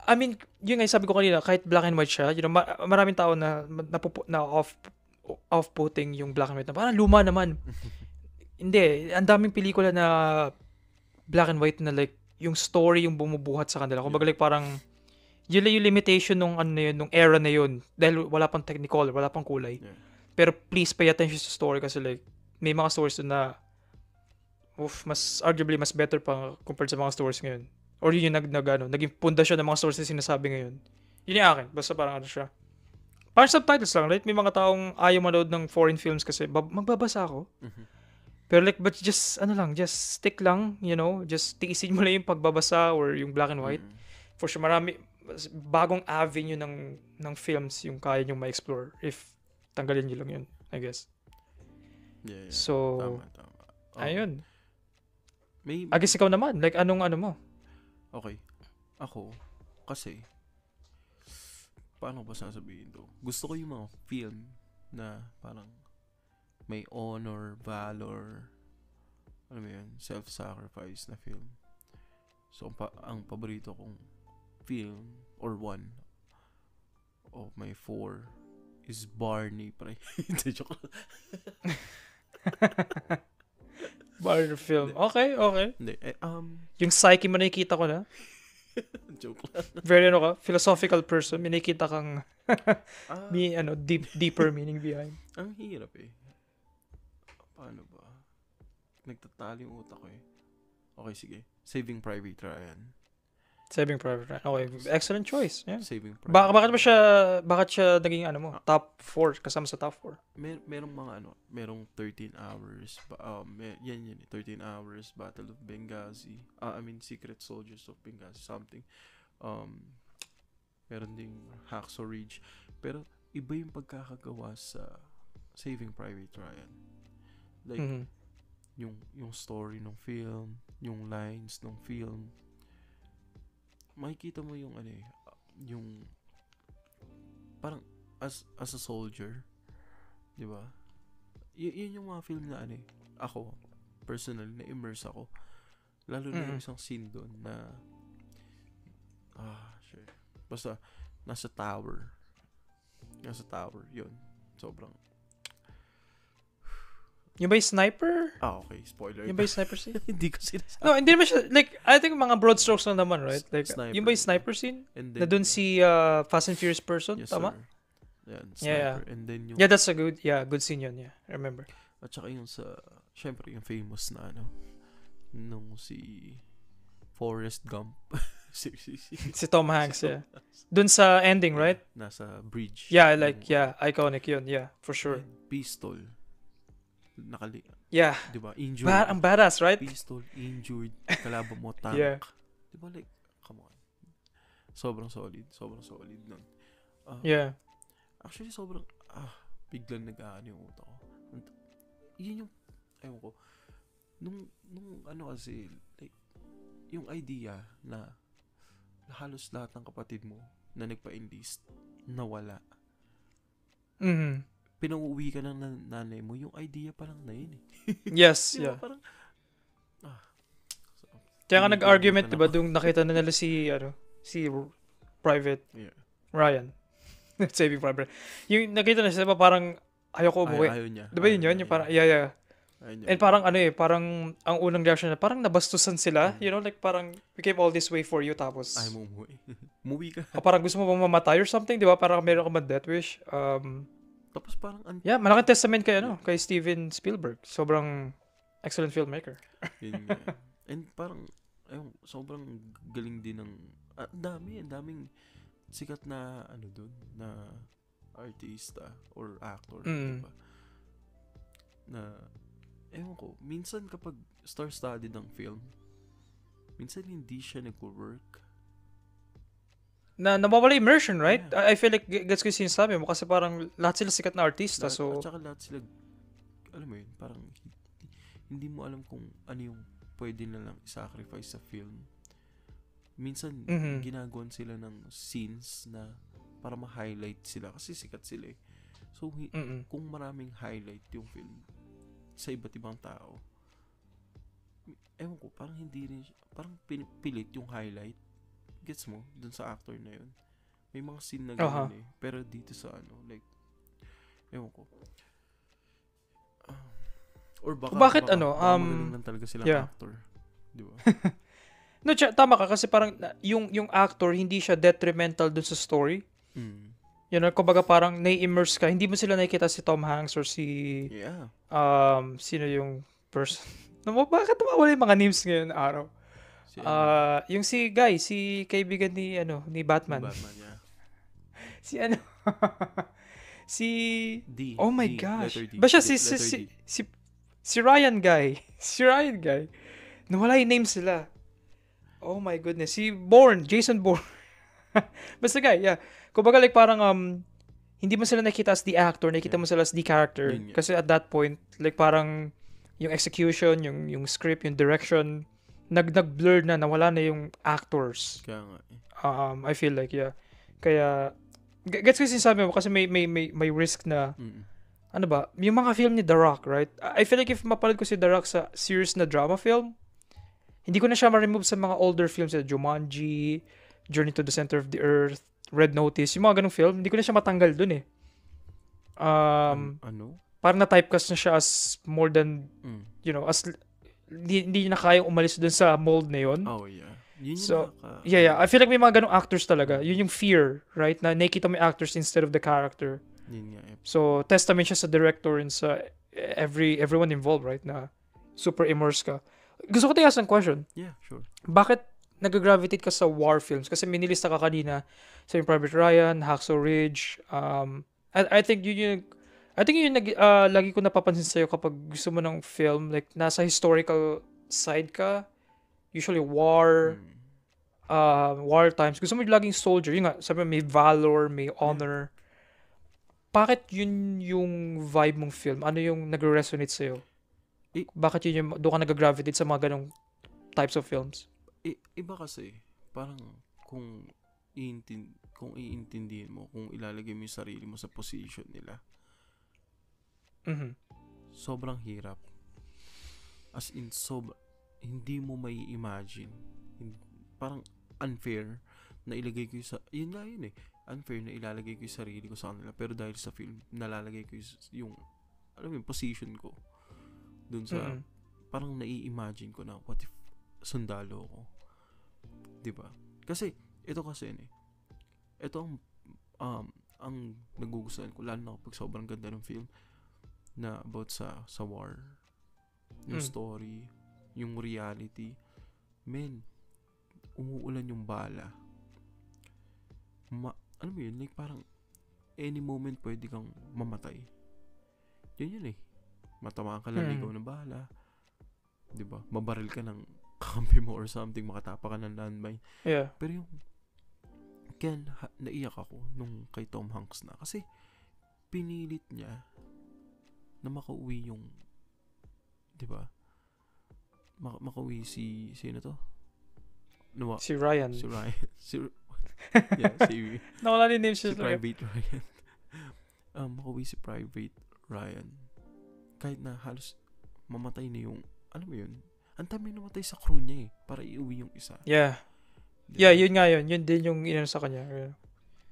I mean, yun nga sabi ko kanina, kahit black and white siya, maraming tao na off-putting yung black and white na parang luma naman. Hindi, ang daming pelikula na black and white na like, yung story yung bumubuhat sa kanila. Kumbaga like parang, yun lang yung limitation nung nung era na yun. Dahil wala pang technicolor, wala pang kulay. Yeah. Pero please pay attention sa story kasi like, may mga stories na arguably mas better pa compared sa mga stories ngayon. Or yun yung naging pundasyon ng mga stories na sinasabi ngayon. Yun yung akin. Basta parang siya. Parang subtitles lang, right? May mga taong ayaw manood ng foreign films kasi magbabasa ako. Pero like, but just stick lang, just tiisin mo lang yung pagbabasa or yung black and white. For sure, marami, bagong avenue ng films yung kaya nyo ma-explore if tanggalin nyo lang yun, I guess. Yeah. So, Tama. Ayun. I guess ikaw naman, like anong mo? Okay. Ako, kasi, paano ba sasabihin to? Gusto ko yung mga film na parang may honor, valor, ano mo yun, self-sacrifice na film. So, ang paborito kong film, or one of my 4 is Barney, pre. Joke. Barney film. Okay. Hindi, yung psyche mo nakikita ko na. Joke lang. Very philosophical person. May nakikita kang deeper meaning behind. Ang hirap eh. Paano ba? Nagtatali yung utak ko eh. Okay, sige. Saving Private Ryan. Saving Private Ryan. Okay, excellent choice. Yeah. Saving Private Bakit siya naging top 4 kasama sa top 4? Merong mga merong 13 hours 13 hours Battle of Benghazi. Secret Soldiers of Benghazi something. Meron ding Hacksaw Ridge. Pero iba yung pagkakagawa sa Saving Private Ryan. Like yung story ng film, yung lines ng film, makikita mo yung yung parang as a soldier, di ba? Yun yung mga film na ako personally na immerse ako, lalo na yung isang scene doon na basta nasa tower yun, sobrang. Yung ba yung sniper? Okay, spoiler. Yung ba yung sniper scene? Hindi ko sinasabi. No, hindi naman siya, like, I think mga broad strokes lang naman, right? Like, sniper, yung ba yung sniper scene? Na dun si Fast and Furious person, yes, tama? Sir. Yan, sniper. Yeah. And then yung... Yeah, that's a good scene yun, yeah. I remember. At saka yung syempre yung famous na nung si Forrest Gump. Si Tom Hanks, yeah. Dun sa ending, right? Nasa bridge. Yeah, iconic yun, yeah, for sure. Pistol. Yeah. Diba? Injured. Ang badass, right? Pistol, injured. Kalaban mo, tank. Yeah. Diba like, come on. Sobrang solid nun. Yeah. Actually, sobrang, biglang nag-aano yung utak ko. Yun yung, ewan ko, nung kasi, like, yung idea na halos lahat ng kapatid mo na nagpa-enlist, nawala. Pinauwi ka ng nanay mo, yung idea parang na yun eh. Yes, diba, yeah. Parang, kaya ka nag-argument, diba, doon nakita na nila si Private Ryan. Saving Private Ryan. Yung nakita na siya, parang ayoko umuwi. Ayaw niya. Diba yun yun? Yung parang, yeah. Ayaw niya. And parang parang ang unang reaction na, parang nabastusan sila. You know, like parang, we came all this way for you, tapos... Ayaw mo umuwi. Umuwi ka. Parang gusto mo bang mamatay or something, di ba? Parang meron ka man death wish. Tapos parang... Yeah, malaking testament kay, kay Steven Spielberg. Sobrang excellent filmmaker. Yun nga. And parang, sobrang galing din ng... daming sikat na, doon, na artista or actor, diba? Na, ewan ko, minsan kapag star-studded ng film, minsan hindi siya nag-work. Na nawawala immersion, right? Yeah. I feel like gets ko yung sinasabi mo kasi parang lahat sila sikat na artista, so... At saka lahat sila, alam mo yun, parang hindi mo alam kung ano yung pwede na lang i-sacrifice sa film. Minsan, ginagawan sila ng scenes na para ma-highlight sila kasi sikat sila eh. So, kung maraming highlight yung film sa iba't ibang tao, ewan ko, parang hindi rin, parang pinipilit yung highlight. Gets mo? Dun sa actor na yun. May mga scene na gano'n eh. Pero dito sa like, ewan ko. Or bakit magaling lang talaga silang actor. Di ba? No, tama ka kasi parang yung actor hindi siya detrimental dun sa story. You know, kumbaga parang nai-immerse ka. Hindi mo sila nakikita si Tom Hanks or si sino yung person. Bakit nawawala yung mga names ngayon araw? Yung si kaibigan ni Batman. Yeah. Si si D. Oh my D, gosh. D, Ba siya si Ryan guy. Si Ryan guy. Nawala yung names sila. Oh my goodness. Si Jason Bourne. Basta guy, yeah. Kumbaga like parang hindi mo sila nakita as the actor, nakita mo sila as the character. Kasi at that point, like parang yung execution, yung script, yung direction, nag-blur na, nawala na yung actors. Kaya nga I feel like, yeah. Kaya, gets ko sinasabi mo kasi may risk na, ano ba, yung mga film ni The Rock, right? I feel like if mapanood ko si The Rock sa serious na drama film, hindi ko na siya ma-remove sa mga older films, Jumanji, Journey to the Center of the Earth, Red Notice, yung mga ganung film, hindi ko na siya matanggal dun eh. Ano? Parang na-typecast na siya as more than, you know, as hindi na kayang umalis dun sa mold na yun. Oh, yeah. Yun so, yeah. I feel like may mga ganung actors talaga. Yun yung fear, right? Na nakikita mo yung actors instead of the character. Yun nga. So, testament siya sa director and sa everyone involved, right? Na super immersed ka. Gusto ko tayo ask ng question. Yeah, sure. Bakit nag-gravitate ka sa war films? Kasi minilista ka kanina sa Private Ryan, Hacksaw Ridge. I think yun yung lagi ko napapansin sa'yo kapag gusto mo ng film, like nasa historical side ka, usually war times. Gusto mo laging soldier. Yun nga, sabi mo, may valor, may honor. Bakit yun yung vibe mong film? Ano yung nag-resonate sa'yo? Bakit yun yung doon ka nag-gravitate sa mga ganong types of films? Iba kasi, parang kung iintindihin mo, kung ilalagay mo yung sarili mo sa position nila, sobrang hirap. As in, hindi mo may imagine. Parang unfair na ilagay ko yun eh. Unfair na ilalagay ko yung sarili ko sa kanila. Pero dahil sa film, nalalagay ko yung alam mo yung position ko. Dun sa, parang nai-imagine ko na, what if sundalo ko? Diba? Kasi, ito ang nagugustuhan ko, lalo na kapag sobrang ganda ng film, na about sa war, yung story, yung reality, umuulan yung bala. Alam mo yun, like parang, any moment pwede kang mamatay. Yun eh. Matamaan ka lang ikaw ng bala. Diba? Mabaril ka ng kampi mo or something, makatapa ka ng landmine. Yeah. Pero yung kaya naiyak ako nung kay Tom Hanks na kasi pinilit niya na makauwi yung, diba? Makauwi sino to? Si Ryan. Yeah, Nawala din name siya. Si Private Ryan. Makauwi si Private Ryan. Kahit na halos mamatay na yung, alam mo yun, ang dami namatay sa crew niya eh, para iuwi yung isa. Yeah. Diba? Yeah, yun nga yun. Yun din yung inano sa kanya. Yeah.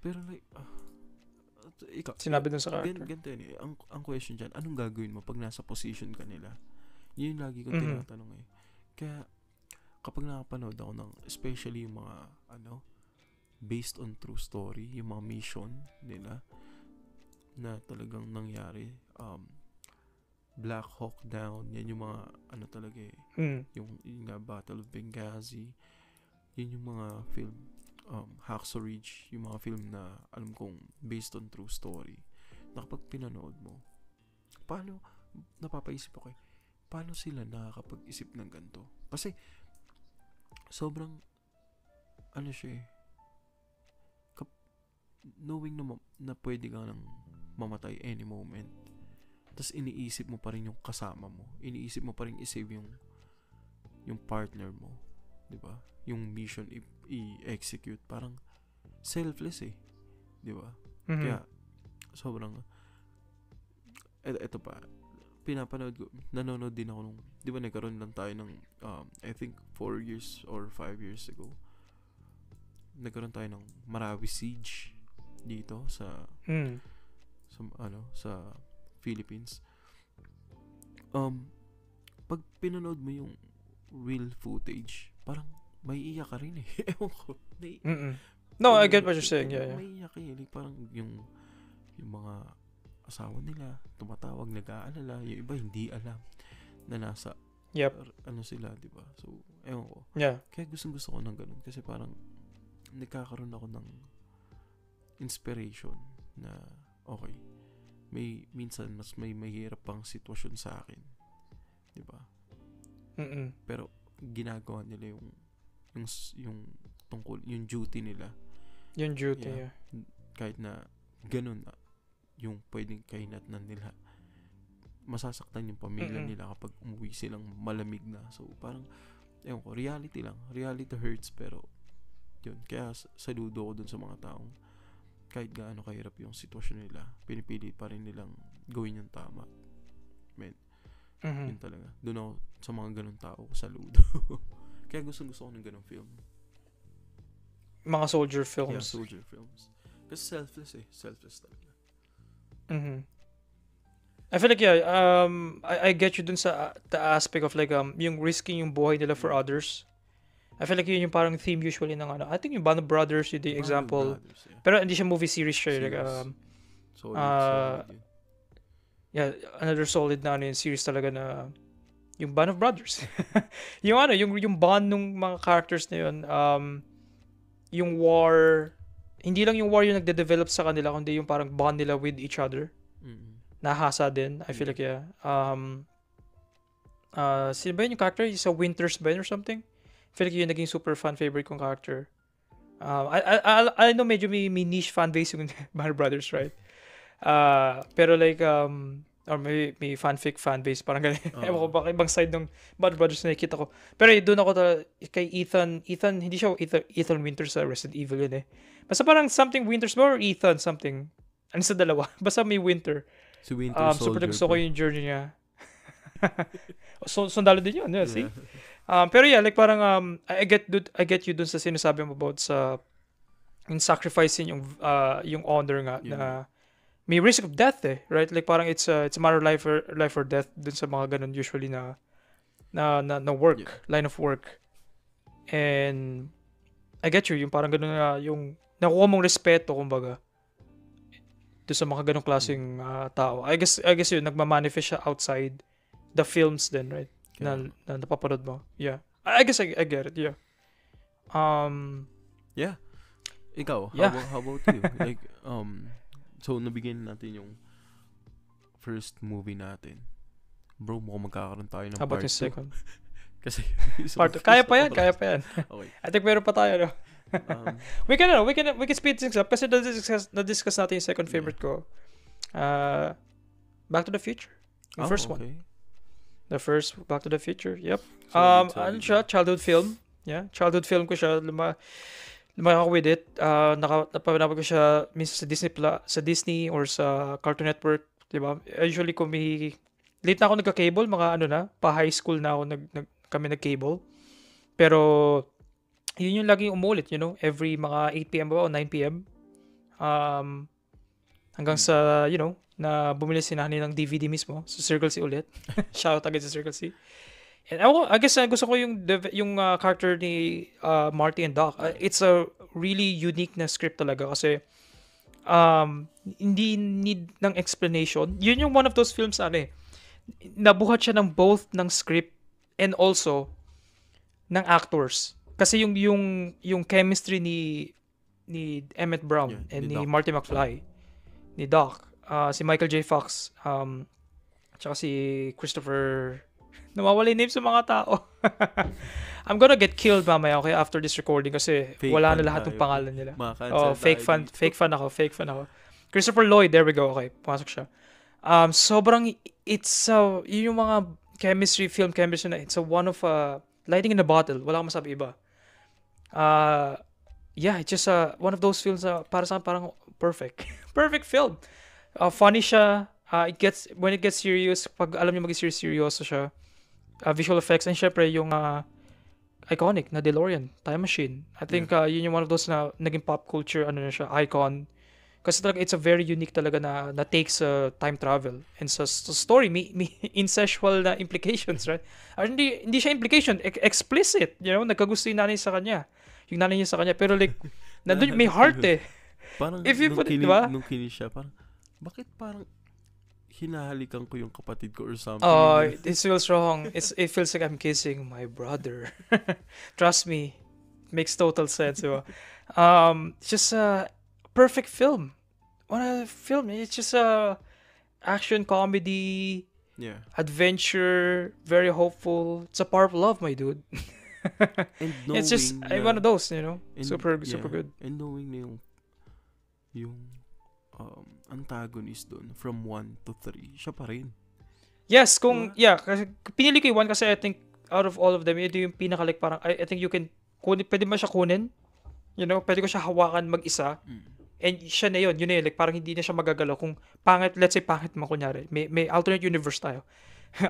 Pero like, sinabi dun sa character. Ganito yun eh. Ang question dyan, anong gagawin mo pag nasa position ka nila? Yun yung lagi kong tinatanong eh. Kaya, kapag nakapanood ako ng, especially yung mga, based on true story, yung mga mission nila, na talagang nangyari, Black Hawk Down, yan yung mga, talaga eh, yung nga, Battle of Benghazi, yun yung mga film, Hacksaw Ridge, yung mga film na alam kong based on true story, na kapag pinanood mo, paano, napapaisip ako eh, paano sila nakakapag-isip ng ganito? Kasi, sobrang, siya eh, knowing na pwede ka nang mamatay any moment, tapos iniisip mo pa rin yung kasama mo, iniisip mo pa rin i-save yung partner mo, di ba? Yung mission i-execute, parang selfless eh, di ba? Kaya sobrang eto pa, pinapanood ko, nanonood din ako nung, di ba nagkaroon lang tayo ng I think 4 years or 5 years ago, nagkaroon tayo ng Marawi Siege dito sa Philippines. Pag pinanood mo yung real footage, parang may iyak ka rin eh. Ewan ko. No, I get what you're saying. Yeah. May iyak eh. Like, parang yung mga asawa nila, tumatawag, nag-aalala. Yung iba hindi alam na nasa sila, di ba? So, ewan ko. Yeah. Kaya gusto ko ng ganun. Kasi parang nagkakaroon ako ng inspiration na okay, minsan mas may mahirap pang sitwasyon sa akin, di ba? Pero ginagawa nila yung tungkol yung duty nila, yeah. Kahit na ganun yung pwedeng kahinatnan nila, masasaktan yung pamilya nila kapag umuwi silang malamig na. So parang ewan ko, reality hurts, pero yun, kaya saludo ko dun sa mga taong kahit gaano kahirap yung sitwasyon nila, pinipili pa rin nilang gawin yung tama. Man, yun talaga. Doon ako sa mga ganun tao, saludo. Kaya gusto ko ng ganung film. Mga soldier films. Yeah, soldier films. Kasi selfless talaga. I feel like, I get you dun sa the aspect of like, yung risking yung buhay nila for others. I feel like yun yung parang theme usually ng I think yung Band of Brothers, yung the example. Brothers, yeah. Pero hindi siya movie series siya. Like, solid. Yeah, another solid na yung series talaga na yung Band of Brothers. yung bond ng mga characters na yun, yung war, hindi lang yung war yung nagde-develop sa kanila, kundi yung parang bond nila with each other. Nahasa din, I feel like, yeah. Sino ba yun yung character? Sa Winter's Band or something? I feel like yun naging super fan favorite kong character. I know medyo may niche fan base yung Band of Brothers, right? Pero like, or may fanfic fan base, parang ganun. Ewan ko, baka ibang side ng Band of Brothers na nakikita ko. Pero doon ako kay Ethan, hindi siya Ethan Winters sa Resident Evil yun eh. Basta parang something Winters or Ethan something. Ano sa dalawa? Basta may Winter. Si Winter Soldier. Super gusto ko yung journey niya. Sundalo din yun, yeah, see? Pero yeah, like parang I get you dun sa sinasabi mo about sa in sacrificing yung honor nga na may risk of death eh, right? Like parang it's a matter of life or death dun sa mga ganun usually na work, line of work. And I get you, yung parang ganun na yung nakuha mong respeto kumbaga dun sa mga ganung klaseng tao. I guess yun nagma-manifest siya outside the films then, right? Na napapanood mo. Yeah. I guess I get it. Yeah. Yeah. Ikaw, how about you? Like, so nabigyan natin yung first movie natin. Bro, mukhang magkakaroon tayo ng how about part 2. yung second? Kasi part 2. Kaya pa yan. Okay. I think meron pa tayo, no? We can speed things up kasi na-discuss natin yung second favorite ko. Back to the Future. Yung first one. The first Back to the Future. Yep. Ano siya? Childhood film. Yeah. Childhood film ko siya. Lumaki ako with it. Napapanood ko siya minsan sa Disney or sa Cartoon Network. Diba? Usually late na ako nagka-cable. Pa-high school na ako kami nag-cable. Pero yun yung laging umulit, every mga 8 p.m. ba o 9 p.m. Hanggang sa, na bumili si Nani ng DVD mismo sa Circle C ulit. Shoutout agad sa Circle C. And I guess gusto ko yung character ni Marty and Doc. It's a really unique na script talaga kasi hindi need ng explanation. Yun yung one of those films nabuhat siya ng both ng script and also ng actors. Kasi yung chemistry ni Emmett Brown and ni Marty McFly, ni Doc, si Michael J. Fox, tsaka si Christopher, nawawala yung names sa mga tao. I'm gonna get killed mamaya, okay, after this recording kasi fake wala na lahat ng pangalan nila. Fake fan ako. Christopher Lloyd, there we go, okay, pumasok siya. Sobrang, it's yung mga film chemistry na, it's one of lightning in a bottle, wala akong masabi iba. It's just one of those films para sa parang perfect. Perfect film. Funny siya. When it gets serious, pag alam niyo mag-serious, seryoso siya. Visual effects, and syempre yung iconic na DeLorean, time machine. I think yun yung one of those na naging pop culture, na siya, icon. Kasi talaga, it's a very unique talaga na takes time travel. And sa story, may incestual na implications, right? Hindi siya implication, explicit, nagkagusto yung nanay sa kanya. Yung nanay niya sa kanya. Pero like, nandun may heart eh. Parang, if you put it, diba? Nung kinis siya, parang, bakit parang hinahalikan ko yung kapatid ko or something? It feels wrong. It feels like I'm kissing my brother. Trust me. Makes total sense, diba? It's just a perfect film. What a film. It's just a action comedy, adventure, very hopeful. It's a part of love, my dude. And it's just one of those, super good. And knowing na yung antagonist doon from 1 to 3, siya pa rin. Yes, kasi pinili ko yung 1 kasi I think out of all of them, ito yung pinaka like parang I think you can pwede mo siya kunin. Pwede ko siya hawakan mag-isa. And siya na yun na yun, like parang hindi na siya magagalaw kung pangit, let's say pangit man kunyari. May alternate universe tayo.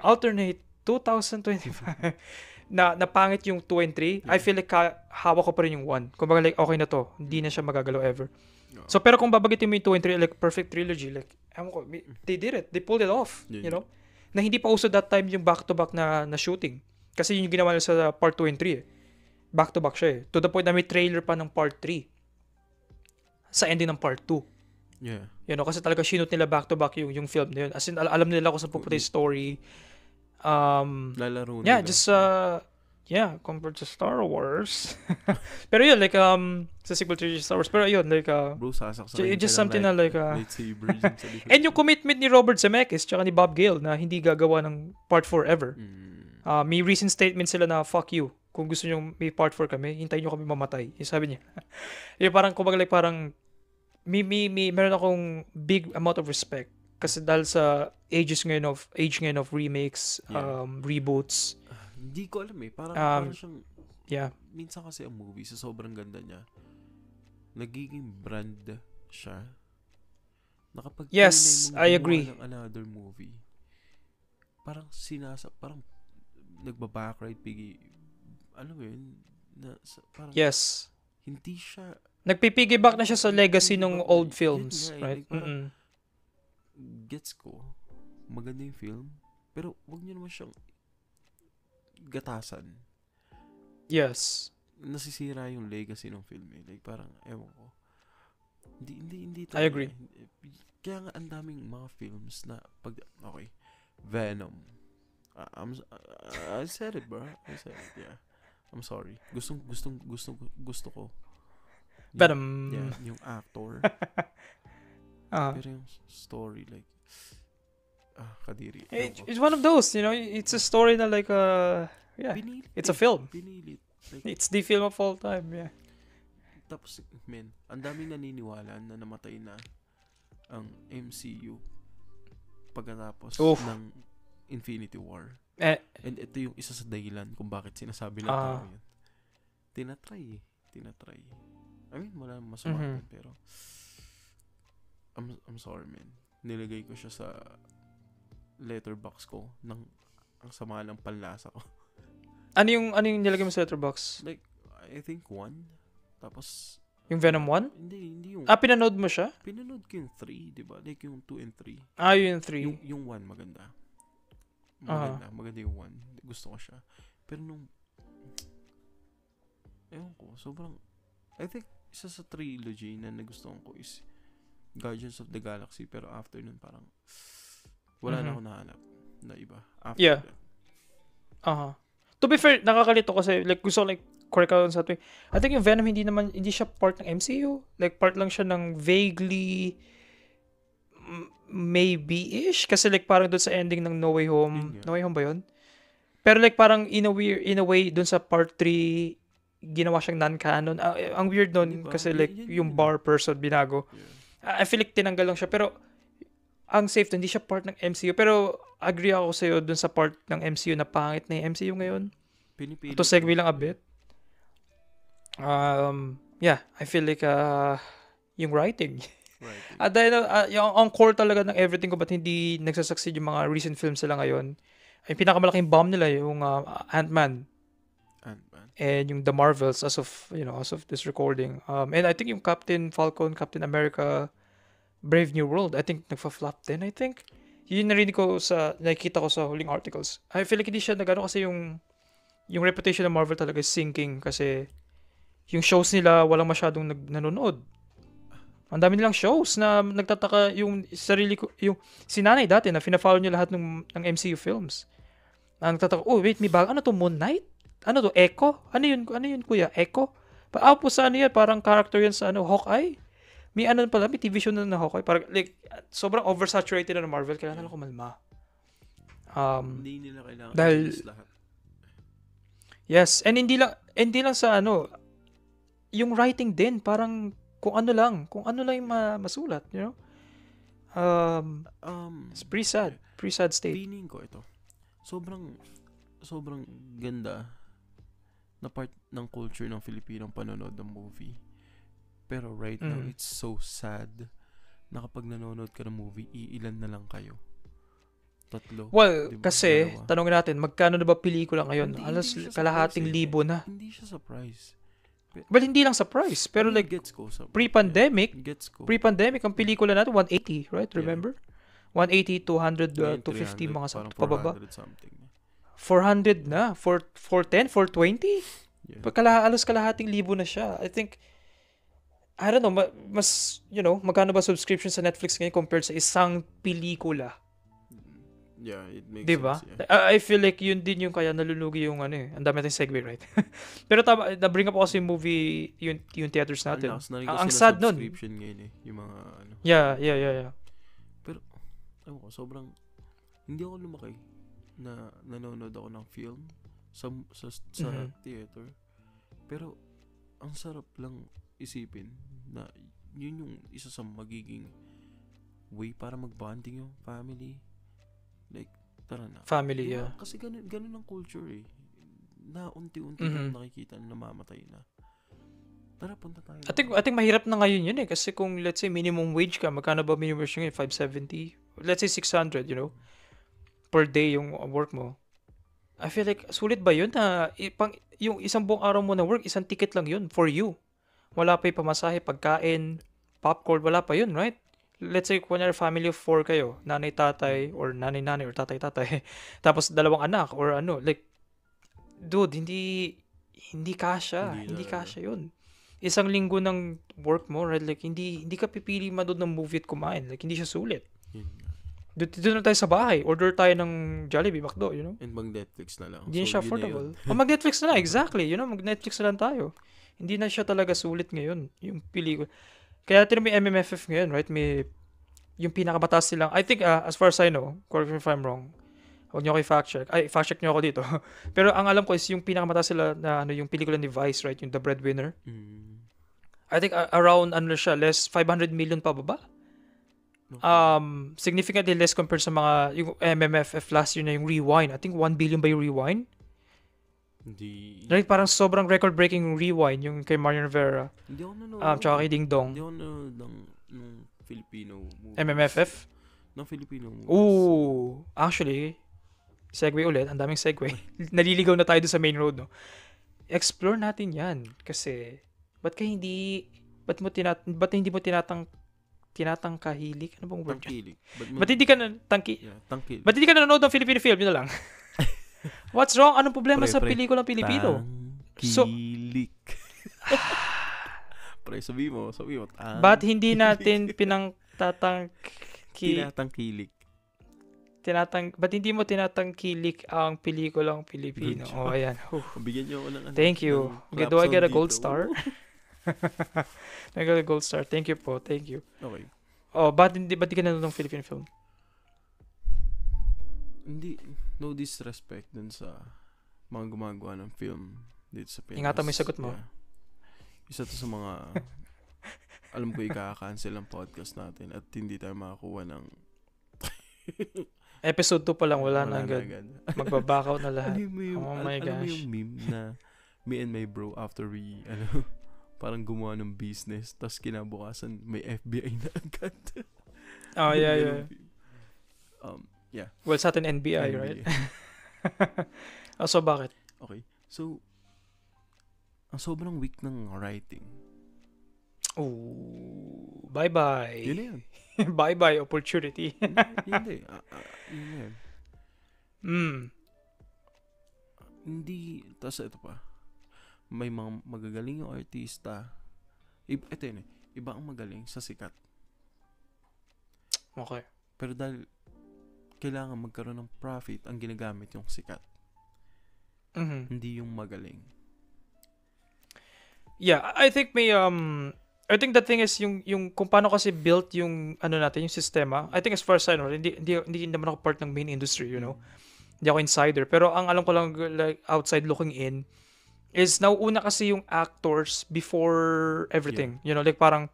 Alternate 2025 na pangit yung 2 and 3, I feel like hawak ko pa rin yung 1. Kumbaga like okay na to, hindi na siya magagalaw ever. So pero kung babagitin mo yung 2 and 3, like perfect trilogy, like they did it, they pulled it off, na hindi pa uso that time yung back-to-back na shooting. Kasi yun yung ginawa nila sa part 2 and 3 back-to-back siya to the point na may trailer pa ng part 3 sa ending ng part 2. Kasi talaga sinut nila back-to-back yung film na yun. As in, alam nila kung saan pupunta yung story. Lalaro nila. Compared to Star Wars. Pero yun, like, sa sequel to Star Wars. Pero yun, like, bro, sasaksakin just something na like, lightsaber dyan sa likod. And yung commitment ni Robert Zemeckis tsaka ni Bob Gale na hindi gagawa ng part 4 ever. May recent statement sila na, fuck you. Kung gusto nyo may part 4 kami, hintayin nyo kami mamatay. Yung sabi niya. Yung parang, kumbaga, like, parang, meron akong big amount of respect kasi dahil sa age ngayon of remakes, reboots. Hindi ko alam parang siyang Yeah. Minsan kasi ang movie, sa sobrang ganda niya, nagiging brand siya. Nakapag yes, I agree. Ng another movie, parang parang nagba-backride pigi, ano yun, parang yes. Hindi siya, nagpipiggyback na siya sa legacy ng old films, right? Like, gets ko, maganda yung film, pero wag niyo naman siyang gatasan. Yes. Nasisira yung legacy ng film eh. Like parang, ewan ko. Hindi I agree. Kaya nga ang daming mga films na okay, Venom. I said it, bro. I said it, yeah. I'm sorry. Gusto ko. Venom. Yung actor. Pero yung story, like, kadiri. It's one of those, it's a story na like, Pinilit, it's a film. Pinilit. Like, it's the film of all time, yeah. Tapos, ang daming naniniwala na namatay na ang MCU pagkatapos ng Infinity War. And ito yung isa sa dahilan kung bakit sinasabi ng tao yun. Tinatry. I mean, wala masama pero I'm sorry, man. Nilagay ko siya sa letterbox ko ng ang sama ng panlasa ko. Ano yung nilagay mo sa letterbox? Like, I think 1. Tapos, Yung Venom 1? Hindi yung... Pinanood mo siya? Pinanood ko yung 3, di ba? Like yung 2 and 3. Yung 3. Yung 1 maganda. Maganda yung 1. Gusto ko siya. Pero nung... Ewan ko, sobrang... I think, isa sa trilogy na nagustuhan ko is Guardians of the Galaxy. Pero after nun parang... Wala na ako nahanap na iba. After that. To be fair, nakakalito kasi like gusto ko like correct ako sa atin. I think yung Venom hindi siya part ng MCU. Like part lang siya ng vaguely maybe-ish kasi like parang doon sa ending ng No Way Home. No Way Home ba 'yon? Pero like parang in a way doon sa part 3 ginawa siyang non-canon. Ang weird nun kasi like yung bar person binago. I feel like tinanggal lang siya pero ang safe hindi siya part ng MCU pero agree ako sa'yo dun sa part ng MCU na pangit na yung MCU ngayon. Ito segue lang a bit. I feel like yung writing. At dahil yung core talaga ng everything ko ba't hindi nagsasucceed yung mga recent films sila ngayon. Ay pinakamalaking bomb nila yung Ant-Man. And yung The Marvels as of this recording. And I think yung Captain Falcon, Captain America, Brave New World, I think nagfa-flop din, I think. Yun narinig ko nakikita ko sa huling articles. I feel like hindi siya nagano kasi yung reputation ng Marvel talaga is sinking kasi yung shows nila walang masyadong nanonood. Ang dami nilang shows na nagtataka yung sarili ko, yung sinanay dati na fina-follow niya lahat ng MCU films. Na nagtataka, wait, may bago, ano to, Moon Knight? Ano to, Echo? Ano yun kuya, Echo? Po sa ano yan, parang character yan sa Hawkeye? May may TV show na Hawkeye. Parang, like, sobrang oversaturated na ng Marvel. Kailangan nila kumalma. Hindi nila kailangan dahil, lahat. Yes. And hindi lang sa yung writing din. Parang, kung ano lang yung masulat, you know? It's pretty sad. Pretty sad state. Feeling ko ito. Sobrang ganda na part ng culture ng Filipinong panonood ng movie. Pero right now, it's so sad na kapag nanonood ka ng movie, iilan na lang kayo. 3. Well, diba? kasi, 2. tanongin natin, magkano na ba pelikula ngayon? Alas kalahating libo na. Hindi siya surprise. Well, hindi lang surprise. Pero like, gets ko, pre-pandemic, pre-pandemic, ang pelikula natin, 180, right? Remember? 180, 200, 250, mga sa pababa. 400 na. 410, 420? Yeah. Alos kalahating libo na siya. I think, I don't know, mas, magkano ba subscription sa Netflix ngayon compared sa isang pelikula? Yeah, it makes diba? sense. Yeah. I feel like yun din yung kaya nalulugi yung ang dami natin segue, right? Pero tama, na-bring up ako yung movie, yung theaters natin. Ang sad nun. Subscription ngayon yung mga Yeah. Pero, sobrang, hindi ako lumaki na nanonood ako ng film sa theater. Pero, ang sarap lang isipin na yun yung isa sa magiging way para mag-bonding yung family. Like, tara na. Family, yeah. Kasi ganun ang culture eh. Na unti-unti na nakikita na namamatay na. Tara, punta tayo. I think mahirap na ngayon yun eh. Kasi kung let's say minimum wage ka, magkano ba minimum wage ngayon? 570? Let's say 600, per day yung work mo. I feel like, sulit ba yun na yung isang buong araw mo na work, isang ticket lang yun for you. Wala pa yung pamasahe, pagkain, popcorn, wala pa yun, right? Let's say, kunyari family of 4 kayo, nanay-tatay, or nanay-nanay, or tatay-tatay, tapos 2 anak, or like, dude, hindi kasha. Hindi kasha yun. Isang linggo ng work mo, right? Like, hindi ka pipili manood ng movie at kumain. Like, hindi siya sulit. Dito na tayo sa bahay. Order tayo ng Jollibee, McDo, And mag-Netflix na lang. Hindi siya affordable. Mag-Netflix na lang, exactly. Mag-Netflix na lang tayo. Hindi na siya talaga sulit ngayon, yung pelikula. Kaya may MMFF ngayon, right? May yung pinakamataas silang, I think, as far as I know, correct me if I'm wrong, huwag niyo ako i-fact check. Fact check niyo ako dito. Pero ang alam ko is yung pinakamataas sila na yung pelikula ni Vice, right? Yung The Breadwinner. I think around, less 500 million pa baba? Significantly less compared sa mga, yung MMFF last year na yung Rewind. I think 1 billion ba yung Rewind? Hindi. Right, parang sobrang record-breaking Rewind yung kay Marian Rivera. Hindi ako nanonood. Tsaka kay Ding Dong. Hindi ako nanonood ng Filipino movies. MMFF? Ng Filipino movies. Ooh, actually, segue ulit. Ang daming segue. Naliligaw na tayo doon sa main road, no? Explore natin yan. Kasi, ba't kayo hindi ba't hindi mo tinatangkahilik? Ano bang word yun? Tangkilik. Ba't hindi ka Tangkilik. ba't hindi ka nanonood ng Filipino film? Yun na lang. What's wrong? Anong problema sa pelikulang Pilipino? Tangkilik. Pre, sabi mo. Ba't hindi natin Tinatangkilik. ba't hindi mo tinatangkilik ang pelikulang Pilipino? Oh, ayan. Bigyan niyo ako ng Thank you. ng Do I get a dito. gold star? I got a gold star. Thank you po. Thank you. Okay. Oh, ba't di ka nanonood ng Filipino film? Hindi, no disrespect dun sa mga gumagawa ng film dito sa Pinas. Ingatan mo yung sagot mo. Yeah. Isa to sa mga alam ko i-cancel ang podcast natin at hindi tayo makakuha ng Episode 2 pa lang, wala na agad. Magbabackout na lahat. Alam mo yung, Oh my alam mo gosh. yung meme na me and my bro after we parang gumawa ng business tapos kinabukasan may FBI na agad. Oh, yeah. Yeah. Well, sa atin NBI, right? Oh, so bakit? Okay. So, ang sobrang weak ng writing. Oh, bye-bye. Yun na yun. Bye-bye opportunity. Hindi. Yun na yun. Hindi, tas ito pa. May mga magagaling yung artista. Ito yun eh. Iba ang magaling sa sikat. Okay. Pero dahil kailangan magkaroon ng profit, ang ginagamit yung sikat. Hindi yung magaling. Yeah, I think I think the thing is yung kung paano kasi built yung ano natin, yung sistema. I think as far as I know, hindi naman ako part ng main industry, you know. Hindi ako insider, pero ang alam ko lang like outside looking in is nauuna kasi yung actors before everything. You know, like parang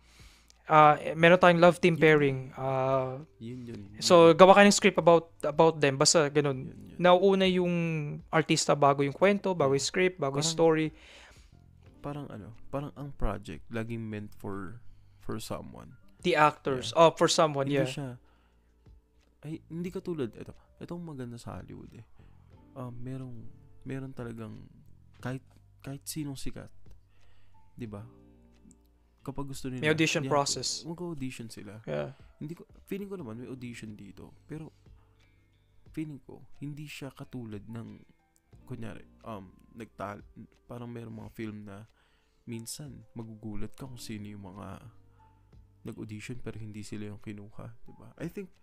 meron tayong love team pairing. Yun. So gawa ka ng script about them, basta ganun. Yun. Nauuna yung artista bago yung kwento, bago yung script, bago yung story. Parang ang project laging meant for someone. The actors. Yeah. Oh, for someone, Hindi yeah. siya, hindi katulad, itong maganda sa Hollywood eh. Meron talagang, kahit sinong sikat, di ba? Kapag gusto nila, May audition process. Mag-audition sila. Yeah. Feeling ko naman may audition dito, pero feeling ko, hindi siya katulad ng, kunyari, parang meron mga film na minsan magugulat ka kung sino yung mga nag-audition pero hindi sila yung kinuha, di ba? I think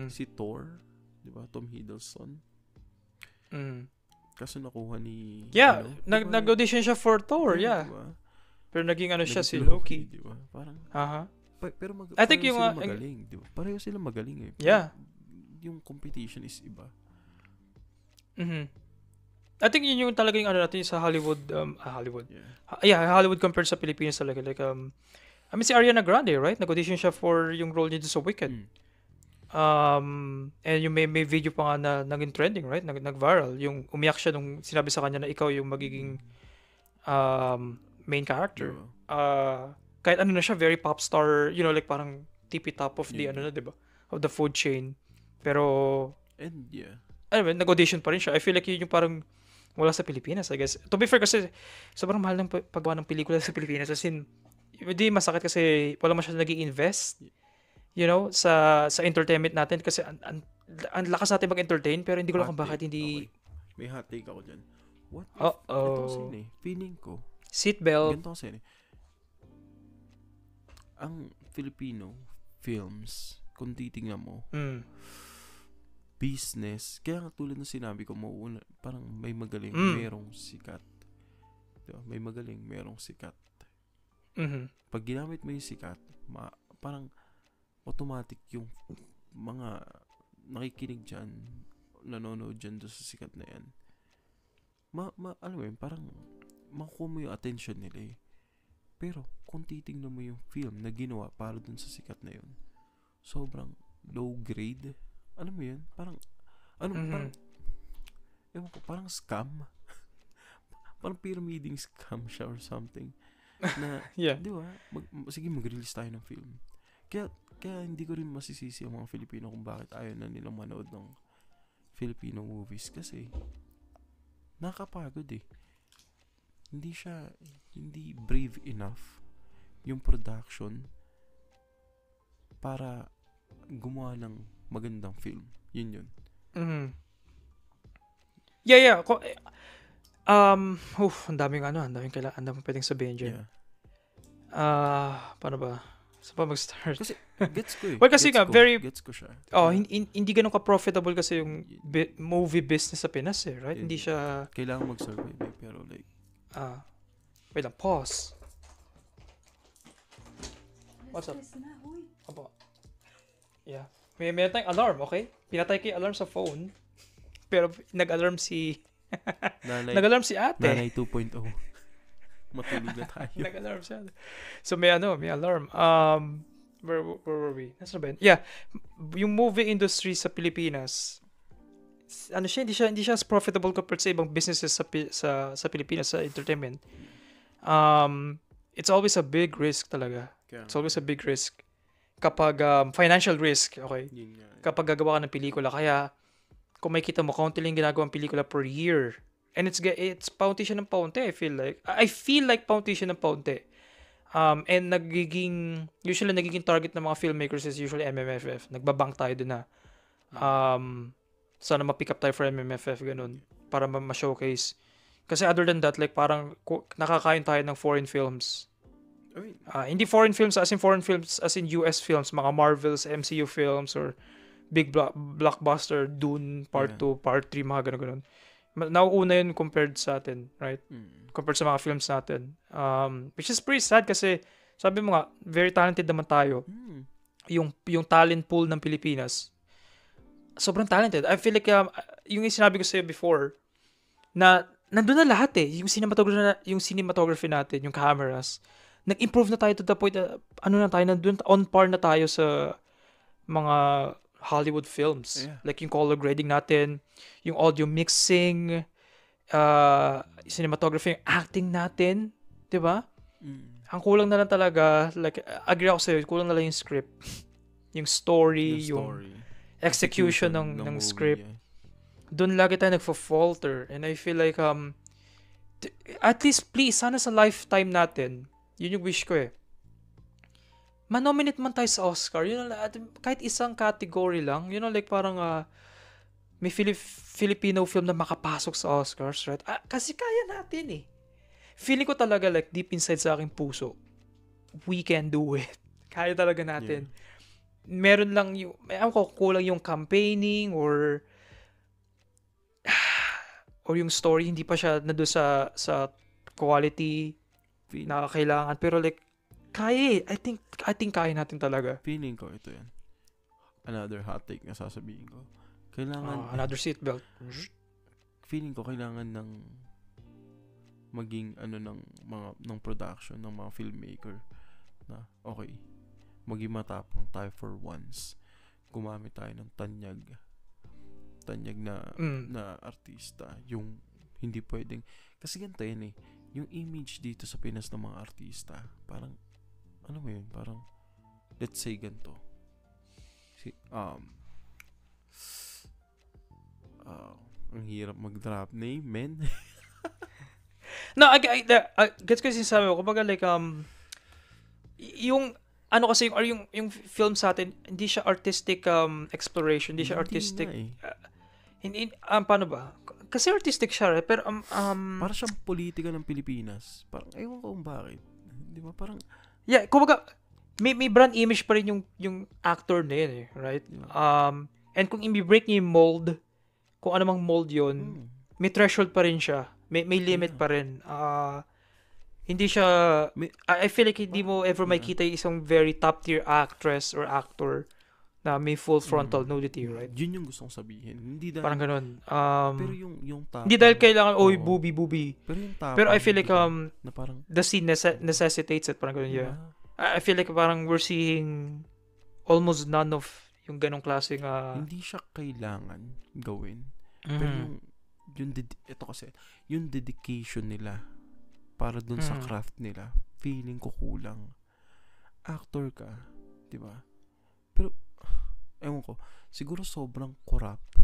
si Thor, di ba? Tom Hiddleston. Kaso nakuha ni nag-audition siya for Thor, yeah. Diba? Pero naging siya si Loki, di ba? Parang pero I think yung sila magaling, di ba? Pareho sila magaling eh. Yeah. Yung competition is iba. I think yun yung talagang natin sa Hollywood. Hollywood. Yeah. Hollywood compared sa Pilipinas talaga. Like, I mean, si Ariana Grande, right? Nag-audition siya for yung role niya sa Wicked. And yung may video pa nga na naging trending, right? Nag-viral. Yung umiyak siya nung sinabi sa kanya na ikaw yung magiging main character. Kahit na siya, very pop star, you know, like parang tippy top of the, diba? Of the food chain. Pero, and yeah. Anyway, nag-audition pa rin siya. I feel like yun yung parang wala sa Pilipinas, I guess. To be fair kasi, sobrang mahal ng paggawa ng pelikula sa Pilipinas. As in, hindi masakit kasi wala masyadong nag-i-invest, you know, sa entertainment natin. Kasi ang lakas natin mag-entertain, pero hindi ko lang kung bakit hindi... Okay. May hot take ako dyan. What if, ito kasi feeling ko, seatbelt. ganito kasi ang Filipino films, kung titingnan mo, business, kaya nga tulad ng sinabi ko, mauuna, parang may magaling, merong sikat. Diba? May magaling, merong sikat. Pag ginamit mo yung sikat, parang automatic yung mga nakikinig dyan, nanonood dyan doon sa sikat na yan. Alam mo yun, parang makukuha mo yung attention nila eh. Pero, kung titingnan mo yung film na ginawa para dun sa sikat na yun, sobrang low grade. Alam mo yun? Parang, ewan ko, parang scam. Parang pyramiding scam siya or something. Na, yeah. Di ba? Sige, mag-release tayo ng film. Kaya hindi ko rin masisisi ang mga Filipino kung bakit ayaw na nilang manood ng Filipino movies. Kasi, nakakapagod eh. Hindi brave enough. yung production para gumawa ng magandang film. Yun. Yeah. Ang daming pwedeng sabihin dyan. Yeah. Paano ba? Saan pa mag-start? Kasi gets ko eh. Well, kasi gets ko siya. Hindi ganun ka-profitable kasi yung movie business sa Pinas eh, right? Hindi siya... Kailangan mag-survive eh, pero like... wait lang, pause. What's up? Apo. Yeah. May tayong alarm, okay? Pinatay ko yung alarm sa phone. Pero nag-alarm si... nag-alarm si ate. Nanay 2.0. Matulog na tayo. Nag-alarm siya. So may alarm. Where were we? Nasaan ba yun? Yeah. Yung movie industry sa Pilipinas, hindi siya as profitable compared sa ibang businesses sa Pilipinas sa entertainment. It's always a big risk talaga. It's always a big risk. Kapag financial risk, okay? Kapag gagawa ka ng pelikula, kaya kung may kita mo, kaunti lang ginagawang pelikula per year. And it's paunti siya ng paunti, I feel like paunti siya ng paunti. And usually nagiging target ng mga filmmakers is usually MMFF. Nagbabank tayo dun na. Sana ma-pick up tayo for MMFF, ganun. Para ma-showcase. Kasi other than that, like parang nakakain tayo ng foreign films. Hindi foreign films as in US films, mga Marvels, MCU films, or big blockbuster, Dune, Part 2, Part 3, mga ganun. Nauuna yun compared sa atin, right? Compared sa mga films natin. Which is pretty sad kasi, sabi mo nga, very talented naman tayo. Yung talent pool ng Pilipinas, sobrang talented. I feel like, yung sinabi ko sa'yo before, na nandun na lahat eh. Yung cinematography natin, yung cameras, nag-improve na tayo to the point na, nandun, on par na tayo sa mga Hollywood films. Yeah. Like yung color grading natin, yung audio mixing, cinematography, yung acting natin, 'di ba? Ang kulang na lang talaga, like agree ako sa'yo, kulang na lang yung script. yung story, yung execution ng movie, script. Yeah. Doon lagi tayo nagfo-falter, and I feel like at least please sana sa lifetime natin, yun yung wish ko eh. Ma-nominate man tayo sa Oscar, kahit isang category lang, like parang may Filipino film na makapasok sa Oscars, right? Kasi kaya natin eh. Feeling ko talaga like deep inside sa aking puso, we can do it. Kaya talaga natin. Yeah. Meron lang kulang yung campaigning or yung story, hindi pa siya nandun sa quality na kailangan. Pero like, kaya I think kaya natin talaga. Feeling ko ito yan. Another hot take na sasabihin ko. Kailangan another seatbelt. Feeling ko kailangan ng maging ng production ng mga filmmaker na okay, maging matapang tayo for once. Gumamit tayo ng tanyag na artista, yung hindi pwedeng kasi ganito yan eh. Yung image dito sa Pinas ng mga artista, parang ano mo yun, parang let's say ganito. Ang hirap mag-drop name, men. No, I gets ko yung sinasabi ko. Kumbaga like, yung, kasi yung film sa atin, hindi siya artistic exploration, hindi siya artistic, paano ba? Kasi artistic siya, pero, parang siyang politika ng Pilipinas. Parang, ewan ko kung bakit. Di ba, parang, yeah, kumbaga, may brand image pa rin yung actor na yun eh, right? And kung i-break niya yung mold, kung anumang mold yun, may threshold pa rin siya. May limit pa rin. Hindi siya, I feel like hindi mo ever makita yung isang very top tier actress or actor na may full frontal nudity, right? Yun yung gusto kong sabihin. Hindi dahil, parang ganun. pero yung tapang, hindi dahil kailangan, booby. Pero yung tapang, pero I feel like, na parang, the scene necessitates it. Parang ganun, yeah. I feel like parang we're seeing almost none of yung ganong klaseng, hindi siya kailangan gawin. Pero ito kasi, yung dedication nila para dun sa craft nila, feeling ko kulang. Actor ka, di ba? Pero, ewan ko, siguro sobrang corrupt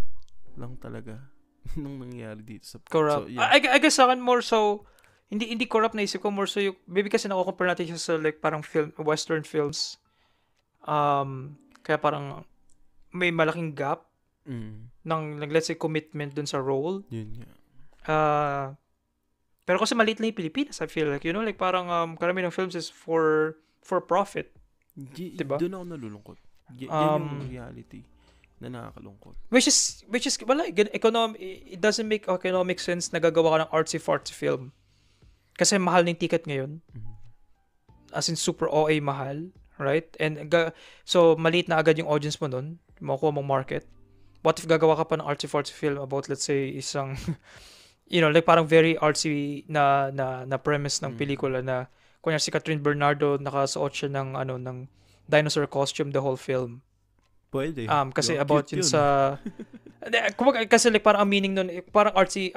lang talaga nung nangyayari dito sa... Corrupt. So, yeah. I guess sa akin more so, hindi corrupt na isip ko, more so yung, maybe kasi nako-compare natin siya sa like parang western films. Kaya parang may malaking gap ng let's say commitment dun sa role. Yun nga. Pero kasi maliit lang yung Pilipinas, I feel like, like parang karamihan ng films is for profit. Diba? Doon ako nalulungkot. Yan yung reality na nakakalungkot. Which is wala, it doesn't make economic sense na gagawa ka ng artsy-fartsy film. Kasi mahal na yung ticket ngayon. As in, super OA mahal. Right? And so, maliit na agad yung audience mo nun. Makukuha mong market. What if gagawa ka pa ng artsy-fartsy film about, let's say, isang, like parang very artsy na premise ng pelikula na, kunya si Catherine Bernardo, nakasuot siya ng dinosaur costume the whole film. Pwede. Kasi about yun sa... kasi like parang ang meaning nun, parang artsy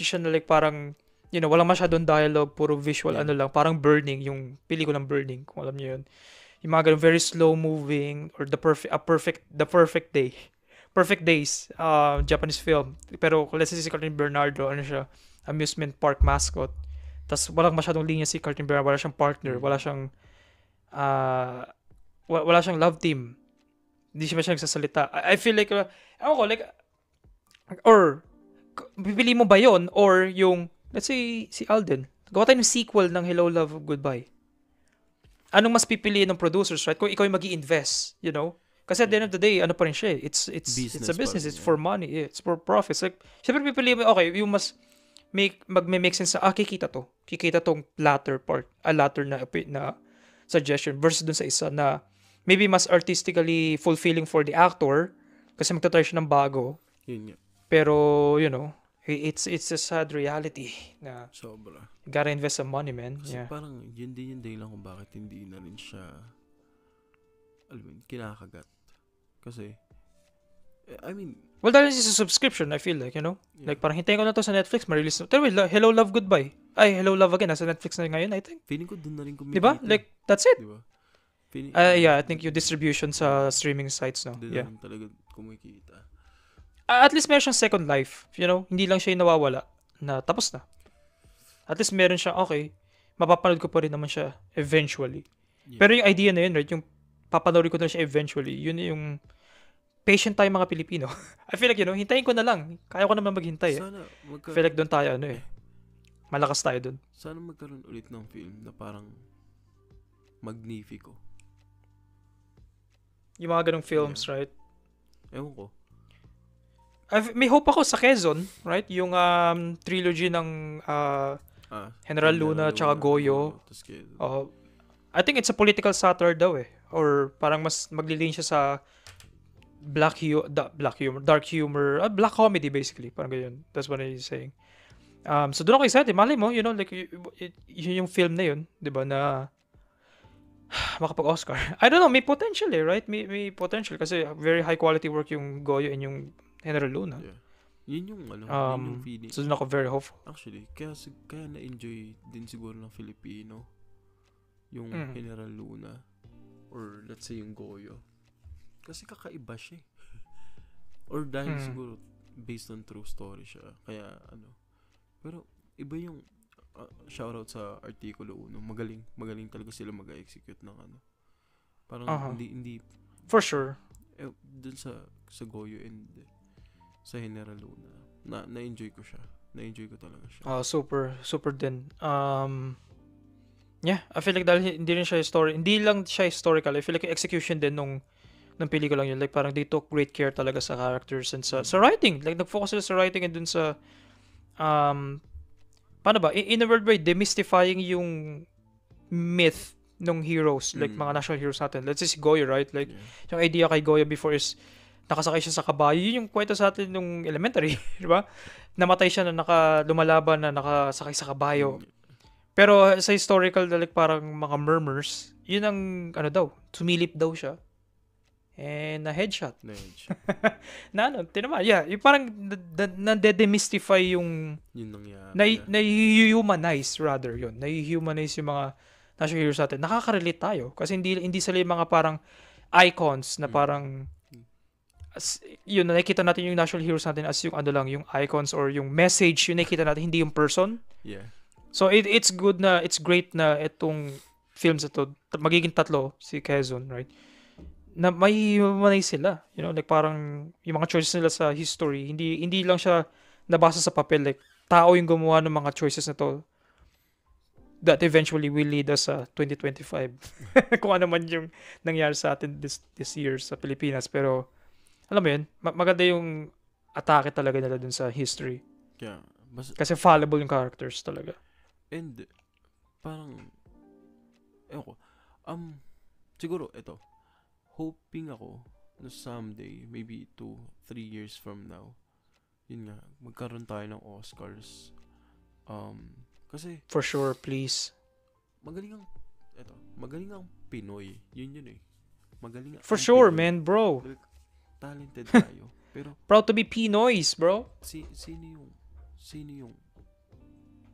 siya na like parang, walang masyadong dialogue, puro visual, lang, parang Burning, yung pelikulang Burning, kung alam niyo yun. Yung mga ganun, very slow moving, or the perfect day. Perfect Days, Japanese film. Pero let's say si Catherine Bernardo, siya, amusement park mascot. Tapos walang masyadong linya si Catherine Bernardo, wala siyang partner, wala siyang love team. Hindi siya masyadong nagsasalita. I feel like, or, pipili mo ba yon or yung, let's say, si Alden, gawa tayo ng sequel ng Hello, Love, Goodbye. Anong mas pipiliin ng producers, right? Kung ika yung mag-i-invest, Kasi at the end of the day, pa rin siya, it's a business, it's for money, it's for profits. Like, syempre pipiliin mo, okay, yung mas mag-make sense na, kikita tong latter part, latter na suggestion versus dun sa isa na maybe mas artistically fulfilling for the actor kasi magtatry siya ng bago. Yun nga. Pero, it's a sad reality na sobra. You gotta invest some money, man. Kasi parang yun din yung dahilan kung bakit hindi na rin siya kinakagat. Kasi well, dahil it's a subscription, I feel like, like parang hintayin ko na to sa Netflix, ma-release na. Pero wait, Hello, Love, Goodbye. Hello, Love Again, nasa Netflix na ngayon, I think. Feeling ko dun na rin kumikita. Diba? Like, that's it. Diba? I think yung distribution sa streaming sites, no? Dun na rin talaga kumikita. At least meron siyang second life, Hindi lang siya yung nawawala na tapos na. At least meron siya, okay, mapapanood ko pa rin naman siya eventually. Yeah. Pero yung idea na yun, right, yung papanoorin ko na siya eventually, yun yung patient tayo mga Pilipino. I feel like, hintayin ko na lang. Kaya ko naman maghintay. Sana I feel like doon tayo, malakas tayo doon. Sana magkaroon ulit ng film na parang Magnifico. Yung mga ganong films, right? Ewan ko. May hope ako sa Quezon, right? Yung trilogy ng General Luna tsaka Goyo. I think it's a political satire daw or parang mas maglilin siya sa dark humor, black comedy basically, parang ganyan. That's what I'm saying. So doon ako excited, malay mo, like yung film na yun, 'di ba, na makapag-Oscar. I don't know, may potential right? May potential kasi very high quality work yung Goyo and yung General Luna. Yeah. Yun yung yun yung feeling. So doon ako very hopeful. Actually, kaya na-enjoy din siguro ng Filipino yung General Luna or let's say yung Goyo. Kasi kakaiba siya. Or dahil siguro based on true story siya. Kaya Pero iba yung shoutout sa Artikulo 1. Magaling talaga sila mag-execute ng Parang hindi for sure. Dun sa Goyo and sa General Luna. Na-enjoy ko siya. Na-enjoy ko talaga siya. Super din. Yeah, I feel like dahil hindi lang siya historical. I feel like yung execution din nung pelikula yun, like parang they took great care talaga sa characters and sa writing. Like nag-focus sila sa writing and dun sa paano ba? In a world where demystifying yung myth ng heroes, like mga national heroes natin. Let's say si Goyo, right? Like yung idea kay Goyo before is nakasakay siya sa kabayo. Yun yung kwento sa atin nung elementary, di ba? Namatay siya na lumalaban na nakasakay sa kabayo. Pero sa historical, like parang mga murmurs, yun ang sumilip daw siya. And na headshot. Tinama. Yeah, yung parang na-demystify yung nangyari. Na-humanize rather yun. Na-humanize yung mga national heroes natin. Nakaka-relate tayo. Kasi hindi sila yung mga parang icons na parang yun, nakikita natin yung national heroes natin as yung yung icons or yung message, yung nakikita natin, hindi yung person. Yeah. So it's great na itong films ito, magiging 3 si Quezon, right? Na may himanay sila, like parang yung mga choices nila sa history, hindi lang siya nabasa sa papel, like tao yung gumawa ng mga choices na to that eventually will lead us sa 2025. Kung ano man yung nangyari sa atin this year sa Pilipinas. Pero, alam mo yun, maganda yung atake talaga nila dun sa history. Yeah. Kasi fallible yung characters talaga. And, parang, ewan ko, siguro, ito, hoping ako na someday, maybe 2-3 years from now, yun nga, magkaroon tayo ng Oscars. Kasi for sure, please. Magaling ang Pinoy. Yun eh. Magaling for sure, Pinoy. Man, bro. Talented tayo. Pero proud to be Pinoys, bro. Sino yung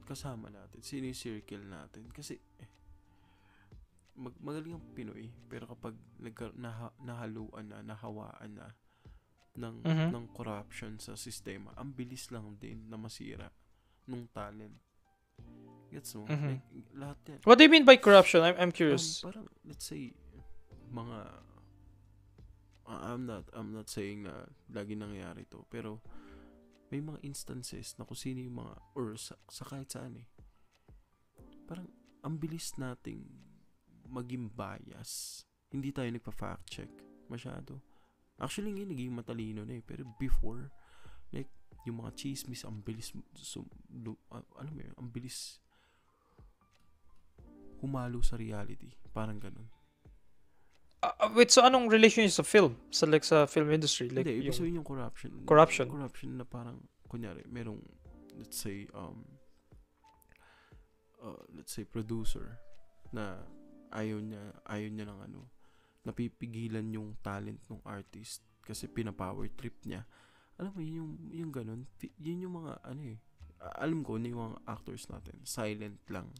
kasama natin? Sino yung circle natin? Kasi magaling ang Pinoy, pero kapag nahaluan na, nahawaan na ng corruption sa sistema, ang bilis lang din na masira nung talent. Gets mo? Like, lahat yan. What do you mean by corruption? I'm curious. Parang, let's say, mga I'm not saying na lagi nangyayari to, pero may mga instances na kung sino yung mga, or sa kahit saan eh, parang ang bilis nating maging bias. Hindi tayo nagpa-fact check masyado. Actually ngayon naging matalino na eh, pero before, like yung mga chismis ang bilis ang bilis humalo sa reality, parang ganun. Wait, so anong relation sa film? Sa film industry? Like, hindi, ibig sabihin yung corruption. Corruption na parang, kunyari, merong, let's say, producer na ayaw niya ng napipigilan yung talent ng artist kasi pina-power trip niya. Alam mo, yung ganun, yun yung mga, alam ko na yung mga actors natin, silent lang.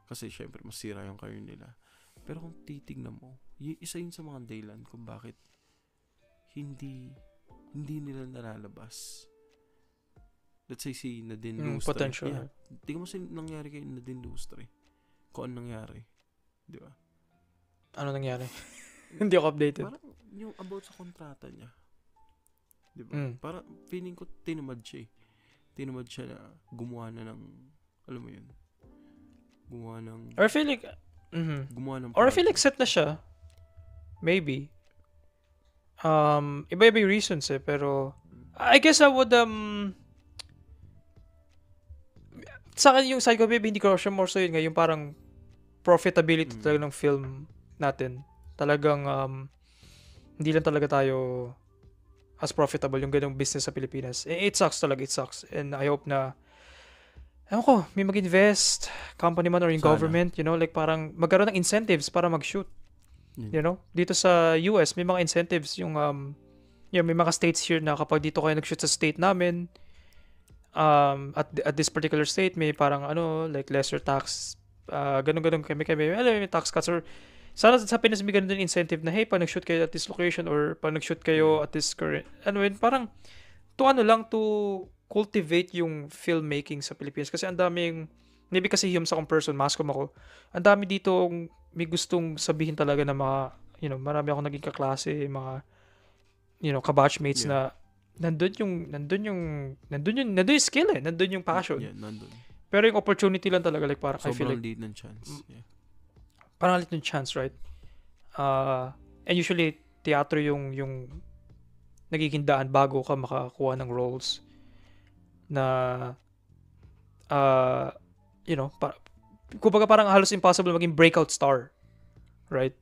Kasi, syempre, masira yung career nila. Pero kung titignan mo, isa yun sa mga dahilan kung bakit hindi nila nalalabas. Let's say si Nadine Lustre. Potential. Yeah. Tingnan mo sa nangyari kay Nadine Lustre. Kung ano nangyari. Di ba? Ano nangyari? Hindi ako updated. Parang yung about sa kontrata niya. Di ba? Parang feeling ko tinamad siya eh. Tinamad siya na gumawa na ng, alam mo yun, gumawa ng... Or I feel like... Or I feel like set na siya. Maybe. Iba-iba yung reasons eh. Pero, I guess I would, sa akin yung side ko, maybe hindi ko siya more so yun nga, yung parang profitability talaga ng film natin. Talagang, hindi lang talaga tayo as profitable yung ganung business sa Pilipinas. It sucks talaga, it sucks. And I hope na ewan ko, may mag-invest, company man or yung government, like parang magkaroon ng incentives para mag-shoot. Dito sa US, may mga incentives yung, may mga states here na kapag dito kayo nag-shoot sa state namin, at this particular state, may parang like lesser tax, ganun kami, may tax cuts or sana sa Pinas may ganun din incentive na, hey, pag nag-shoot kayo at this location or pag nag-shoot kayo at this current, parang, to cultivate yung filmmaking sa Pilipinas kasi ang daming, maybe kasi sa akong person, mascom ako, ang dami dito may gustong sabihin talaga na mga, marami akong naging kaklase, mga, kabatchmates na nandun yung skill eh, nandun yung passion. Yeah, nandun. Pero yung opportunity lang talaga, like parang I feel like, lead ng chance. Yeah. Parang lead ng chance, right? And usually, teatro yung nagiging daan bago ka makakuha ng roles na kumbaga parang halos impossible maging breakout star, right?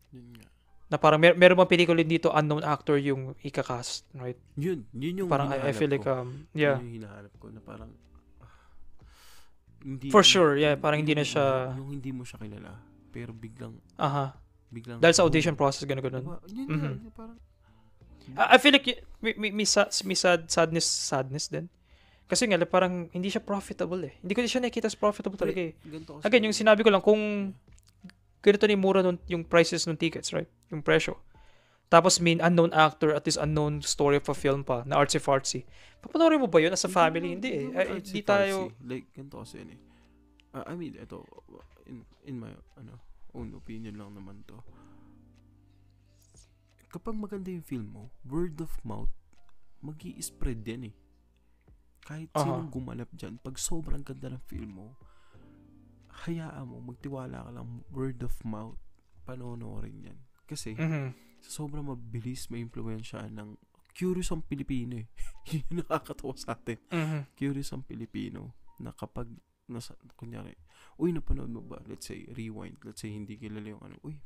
Na parang meron bang pelikula dito unknown actor yung ikakast, right? Yun yung parang I feel like yeah. Yun yung hinahanap ko na parang hindi, for sure, yeah, parang hindi na siya yung hindi mo siya kilala pero biglang dahil sa audition process ganun. Yun, parang I feel like may sadness din. Kasi nga, parang hindi siya profitable eh. Hindi ko siya nakikita as profitable talaga eh. Again, yung sinabi ko lang, kung ganito na yung mura yung prices ng tickets, right? Yung presyo. Tapos may unknown actor at this unknown story of a film pa, na artsy-fartsy. Papanoorin mo ba yun as a family? Hindi eh. Hindi tayo... Like, ganito kasi yun eh. I mean, ito, in my, own opinion lang naman to. Kapag maganda yung film mo, word of mouth, mag-i-spread yan eh. Kahit sinong gumanap dyan, pag sobrang ganda ng film mo, hayaan mo, magtiwala ka lang, word of mouth, panonoorin yan. Kasi, sobrang mabilis may impluwensya ng curious ang Pilipino eh. Yun yung nakakatawa sa atin. Curious ang Pilipino na kapag, kunyari, uy, napanood mo ba? Let's say, rewind. Let's say, hindi kilala yung uy,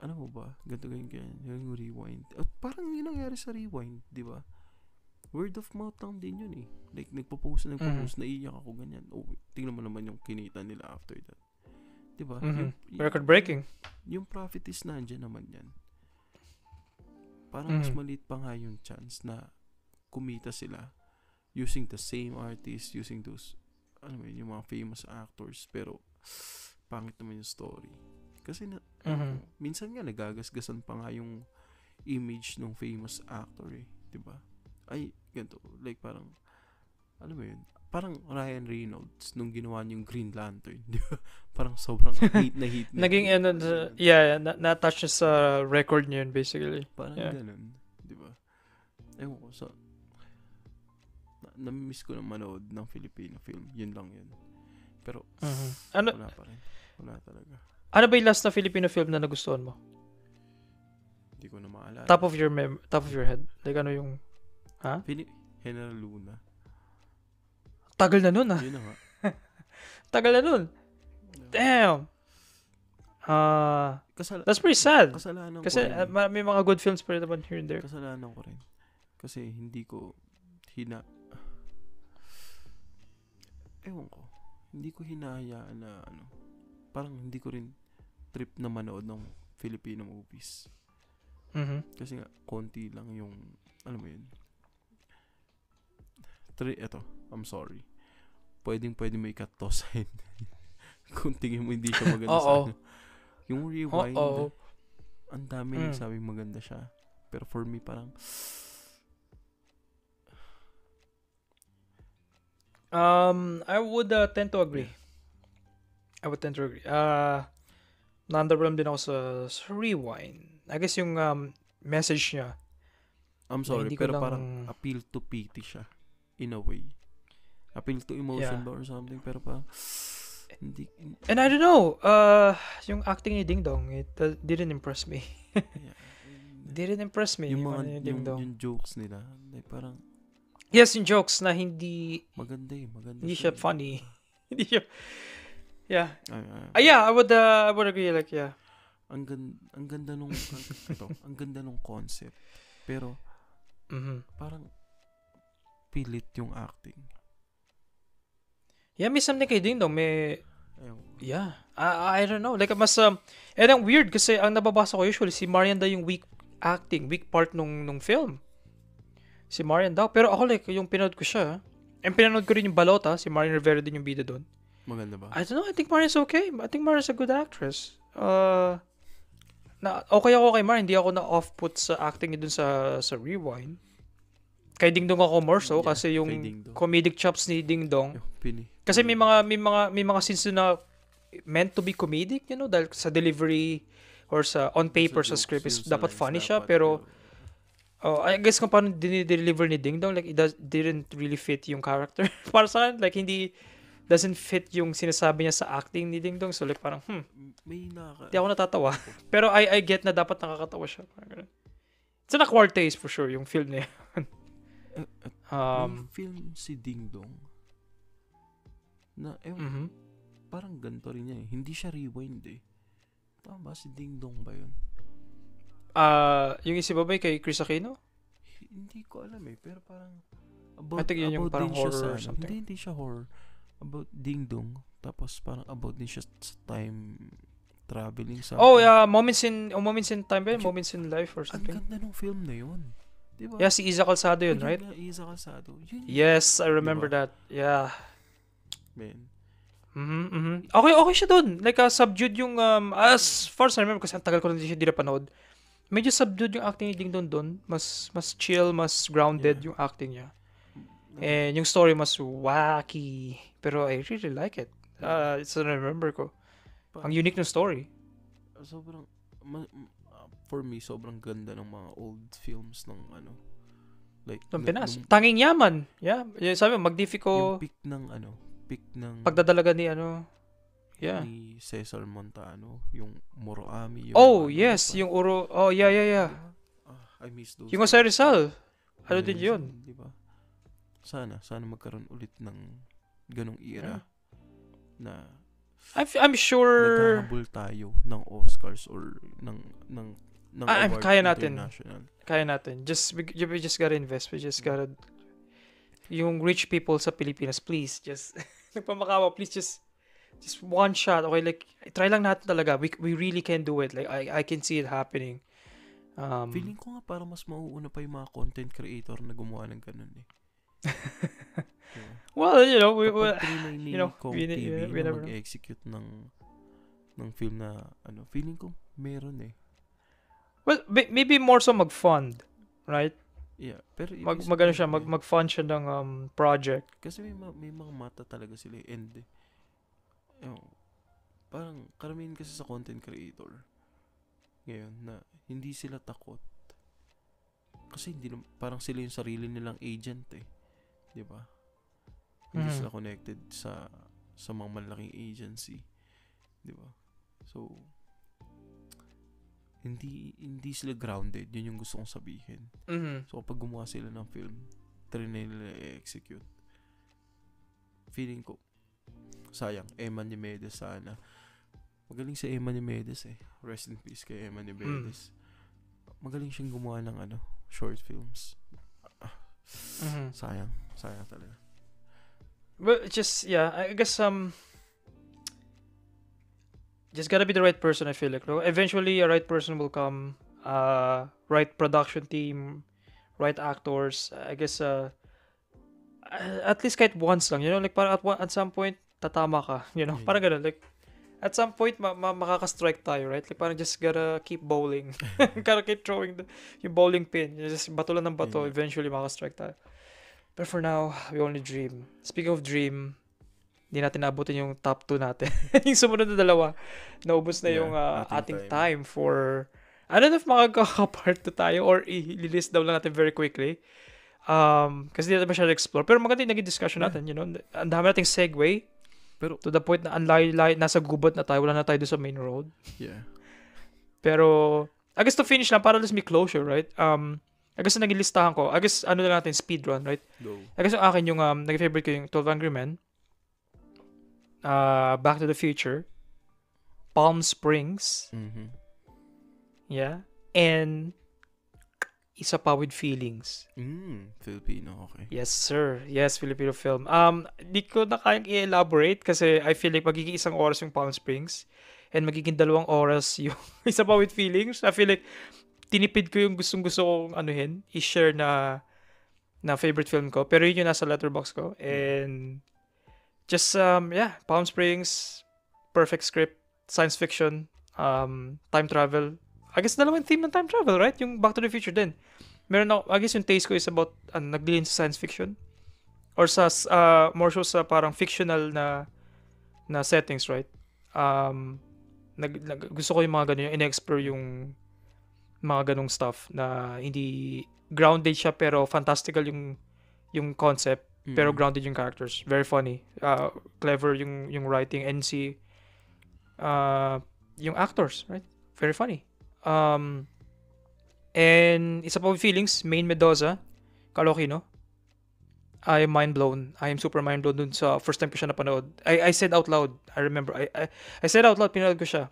ano mo ba? Ganito ganyan, yung rewind. At parang yun nangyari sa rewind, di ba? Word of mouth lang din yun eh. Like, nagpo-post, naiiyak ako ganyan. Oh, tingnan mo naman yung kinita nila after that. Di ba? Record breaking. Yung profit is nandyan naman yan. Parang mas maliit pa nga yung chance na kumita sila using the same artist, using those, yung mga famous actors, pero pangit naman yung story. Kasi minsan nga nagagasgasan pa nga yung image ng famous actor eh, 'di ba? Ay, ganito, like parang yun? Parang Ryan Reynolds nung ginawa niyong Green Lantern, 'di ba? Parang sobrang hate na. Naging na-touch sa record niya yun basically. Parang ganun, 'di ba? Ewan ko, so na-miss ko na manood ng Filipino film. Yun lang yun. Pero wala pa rin. Wala talaga. Ano ba yung last na Filipino film na nagustuhan mo? Hindi ko na maalala. Top of your head. Like ano yung... Ha? General Luna. Tagal na nun Yun na nga. Tagal na nun. Damn. That's pretty sad. Kasalanan ko kasi rin. may mga good films pa rin naman here and there. Kasalanan ko rin. Kasi hindi ko ewan ko. Hindi ko hinahayaan na parang hindi ko rin trip na manood ng Filipino movies. Kasi nga, konti lang yung, alam mo yun. Eto, I'm sorry. Pwede mo i-cut to sign. Kung tingin mo hindi siya maganda sa yung rewind, ang dami nagsabing maganda siya. Pero for me, parang, I would tend to agree. Na-underwhelmed din ako sa Rewind. I guess yung message niya. I'm sorry, pero parang appeal to pity siya. In a way. Appeal to emotion ba or something, pero parang hindi. And I don't know, yung acting ni Ding Dong, it didn't impress me. Didn't impress me. Yung mga, yung jokes nila, like parang, yes, yung jokes na hindi maganda. Hindi siya funny. Hindi siya. Yeah. I would agree, like, yeah. Ang ganda nung ang ganda nung concept. Pero parang pilit yung acting. Yeah, may something kay Ding Dong, yeah. I don't know. Like mas and ang weird kasi ang nababasa ko usually si Marian daw yung weak part nung film. Si Marian daw. Pero ako like yung pinanood ko siya. And pinanood ko rin yung Balota, si Marian Rivera din yung bida doon. Maganda ba? I don't know. I think Marian's okay. I think Marian's a good actress. Okay ako kay Marian. Hindi ako na-off-put sa acting niya dun sa Rewind. Kay Ding Dong ako more so kasi yung comedic chops ni Ding Dong. Kasi may mga scenes na meant to be comedic, you know, dahil sa delivery or sa on paper sa script is dapat funny siya pero I guess kung paano dinideliver ni Ding Dong, like it didn't really fit yung character. Para sa akin, like doesn't fit yung sinasabi niya sa acting ni Ding Dong. So like parang, di ako natatawa. Pero I get na dapat nakakatawa siya. It's an acquired taste for sure, yung film niya. May film si Ding Dong na, parang ganito rin niya eh. Hindi siya Rewind eh. Tama ba? Si Ding Dong ba yun? Yung isa ba kay Chris Aquino? Hindi ko alam eh. Pero parang I think yun yung parang horror or something. Hindi siya horror. About Ding Dong. Tapos parang about din siya sa time traveling sa... Moments in Time ba? Moments in Life or something. Ang ganda nung film na yun. Diba? Yeah, si Isa Calzado yun, right? Isa Calzado. Yes, I remember that. Yeah. Man. Okay siya dun. Like, subdued yung, as far as I remember, kasi ang tagal ko na hindi napanood. Medyo subdued yung acting ni Ding Dong dun. Mas chill, mas grounded yung acting niya. And yung story mas wacky. Pero I really like it. It's what I remember ko. Ang unique ng story. Sobrang, for me, sobrang ganda ng mga old films ng like, Ng Pinas. Tanging Yaman. Yeah. Sabi mo, Magnifico. Yung peak ng pagdadalaga ni yeah. Ni Cesar Montano, yung Muroami, yung yes, yung Uro. Oh, yeah. I miss those. Yung Jose Rizal. Ano din yun? Di ba? Sana magkaroon ulit ng ganong era na I'm sure naghahabol tayo ng Oscars or ng award kaya international. Natin. We just gotta invest. We just gotta yung rich people sa Pilipinas, please just nagpamakawa, please just one shot. Okay, like try lang natin talaga. We really can do it. Like I can see it happening. Feeling ko nga parang mas mauuna pa yung mga content creator na gumawa ng ganun eh. Well, we never mag-execute ng film na feeling ko meron eh. Well, maybe more so mag-fund, right? Yeah, pero mag-fund siya ng project. Kasi may mga mata talaga sila and parang karamihan kasi sa content creator ngayon na hindi sila takot. Kasi parang sila yung sarili nilang agent eh. 'Di ba? Hindi sila connected sa mga malaking agency. 'Di ba? So hindi sila grounded. Yun yung gusto kong sabihin. So kapag gumawa sila ng film, try nila i-execute. Feeling ko sayang, Emma Niemedes sana. Magaling si Emma Niemedes eh. Rest in peace kay Emma Niemedes. Magaling siyang gumawa ng short films. Sayang talaga. Well, just I guess just gotta be the right person. I feel like eventually a right person will come. Right production team, right actors. I guess at least kahit once lang, like parang at some point tatama ka, parang ganun, like at some point makaka-strike tayo, right? Like parang just gotta keep bowling. Gotta keep throwing yung bowling pin. Just bato lang ng bato, eventually makaka-strike tayo. But for now, we only dream. Speaking of dream, hindi natin naabutin yung top 2 natin. Yung sumunod na dalawa, naubos na yung ating time for, I don't know if makaka-part 2 tayo or i-list down lang natin very quickly. Kasi hindi natin masyadong explore. Pero maganda yung naging discussion natin, Ang dami nating segue. Pero to the point na nasa gubat na tayo, wala na tayo doon sa main road. Yeah. Pero I guess to finish lang para let's make closure, right? I guess naging listahan ko. I guess lang natin speed run, right? Go. I guess yung akin yung nag-favorite ko yung 12 Angry Men, Back to the Future, Palm Springs. Yeah. And Isa Pa with Feelings. Filipino, okay. Yes, sir. Yes, Filipino film. Di ko na kayang i-elaborate kasi I feel like magiging 1 oras yung Palm Springs and magiging 2 oras yung Isa Pa with Feelings. I feel like tinipid ko yung gustong-gusto kong i-share na favorite film ko. Pero yun yung nasa letterbox ko. And just, Palm Springs, perfect script, science fiction, time travel. I guess dalawang theme ng time travel, right? Yung Back to the Future din. Meron ako, I guess yung taste ko is about naglilin sa science fiction or sa more so sa parang fictional na settings, right? Gusto ko yung mga ganun, yung in-explore yung mga ganung stuff na hindi grounded siya pero fantastical yung concept pero grounded yung characters. Very funny. Clever yung writing and yung actors, right? Very funny. And Isa Pa with Feelings, Main Mendoza, Calokino. I am mind blown. I am super mind blown dun sa first time ko siya napanood. I said out loud. I remember. I said out loud, pinanood ko siya.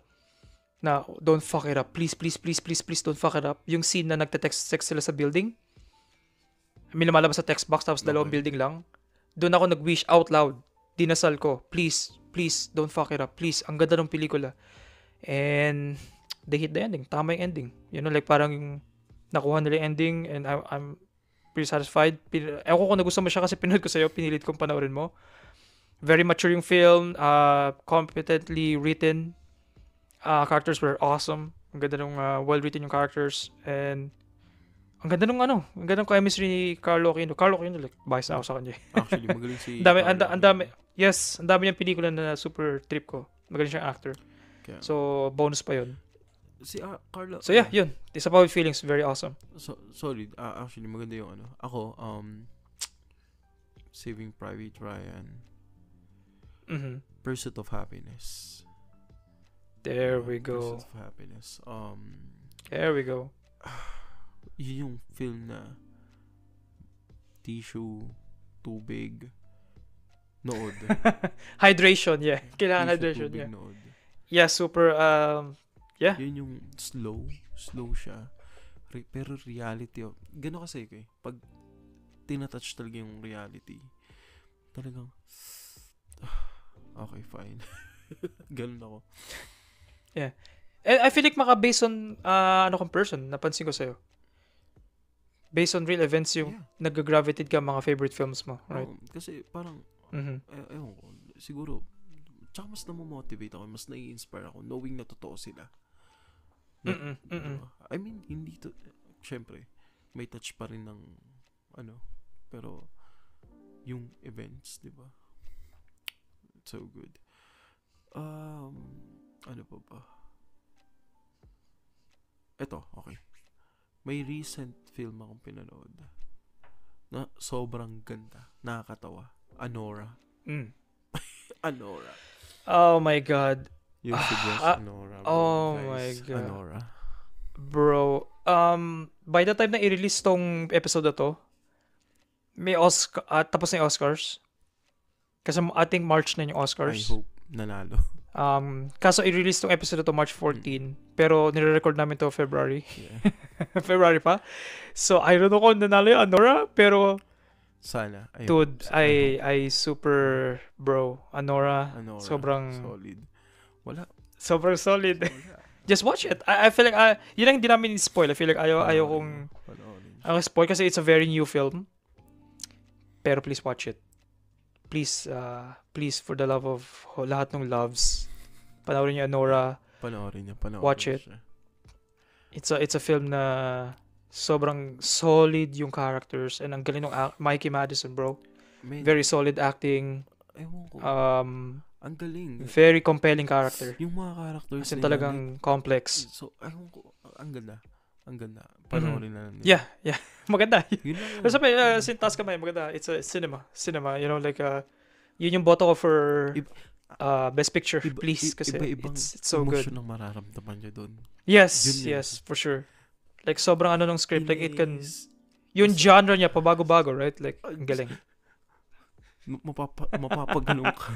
Na, don't fuck it up. Please, please, please, please, please don't fuck it up. Yung scene na nagte-text sila sa building. May lumalabas sa text box tapos dalawang building lang. Doon ako nag-wish out loud. Dinasal ko. Please, please don't fuck it up. Please. Ang ganda ng pelikula. And they hit the ending. Tama yung ending. Like parang yung nakuha nila yung ending and I'm pretty satisfied. Ewan ko kung nagustuhan mo siya kasi pinanood ko sa'yo. Pinilit kong panoorin mo. Very mature yung film. Competently written. Characters were awesome. Ang ganda ng well-written yung characters. And Ang ganda nung ano, ang ganda ng chemistry ni Carlo Aquino. Carlo Aquino, like, bias na ako sa kanya. Actually, magaling si Ang Carlo dami, Aquino. yes, ang dami niyang pelikula na super trip ko. Magaling siyang actor. Kaya, So, bonus pa yun. si Carlo. So, yeah, yun. Disappointed Feelings, very awesome. Solid. Actually, maganda yung ano. Ako, Saving Private Ryan. Pursuit of Happiness. There we go. Pursuit of Happiness. There we go. Yun yung film na tissue, tubig, nood. Hydration, yeah. Kailangan Tissue, hydration, tubig, yeah. nood. Yeah, super, yeah. Yun yung slow siya. Pero reality, gano'n kasi ko eh. Pag tinatouch talaga yung reality, talagang, okay, fine. Ganun ako. Yeah. And I feel like based on, ano kong person, napansin ko sa'yo. Based on real events yung nag-gravitate ka mga favorite films mo, right? Kasi parang, ewan ko, siguro, tsaka mas na-motivate ako, mas nai-inspire ako, knowing na totoo sila. I mean, hindi to, syempre, may touch pa rin ng, pero, yung events, di ba? It's so good. Ano pa ba? Eto, okay. May recent film akong pinanood na sobrang ganda, nakakatawa. Anora. Anora. Oh my God. You suggest Anora. Bro, oh guys. my God. Anora. Bro, by the time na i-release tong episode na to, may Oscar, tapos na yung Oscars. Kasi ating March na yung Oscars. I hope nanalo. Kaso i-release tong episode na to March 14, pero nire-record namin to February. Yeah. February pa. So, I don't know kung nanalo yung Anora, pero sana. dude, I super, bro, Anora sobrang solid. Wala. Sobrang solid. Just watch it. I feel like, yun lang hindi namin spoil. I feel like ayaw kong spoil kasi it's a very new film. Pero please watch it. Please, for the love of lahat ng loves, panoorin niyo Anora. Panoorin niyo. Watch it. It's a film na sobrang solid yung characters and ang galing ng Mikey Madison, bro. Very solid acting. Ewan ko. Ang galing. Very compelling character. Yung mga characters kasi talagang complex. So, ewan ko. Ang ganda. Panoorin na lang. Yeah. Maganda. Yun lang. Sabi, sintas kamay, maganda. It's a cinema. You know, like, yun yung boto ko for Best Picture, please. Kasi it's so good. Emotion ang mararamdaman nyo dun. Yes, for sure. Like, sobrang ng script. Like, it can, yung genre niya, pabago-bago, right? Like, ang galing. Mapapaganong ka.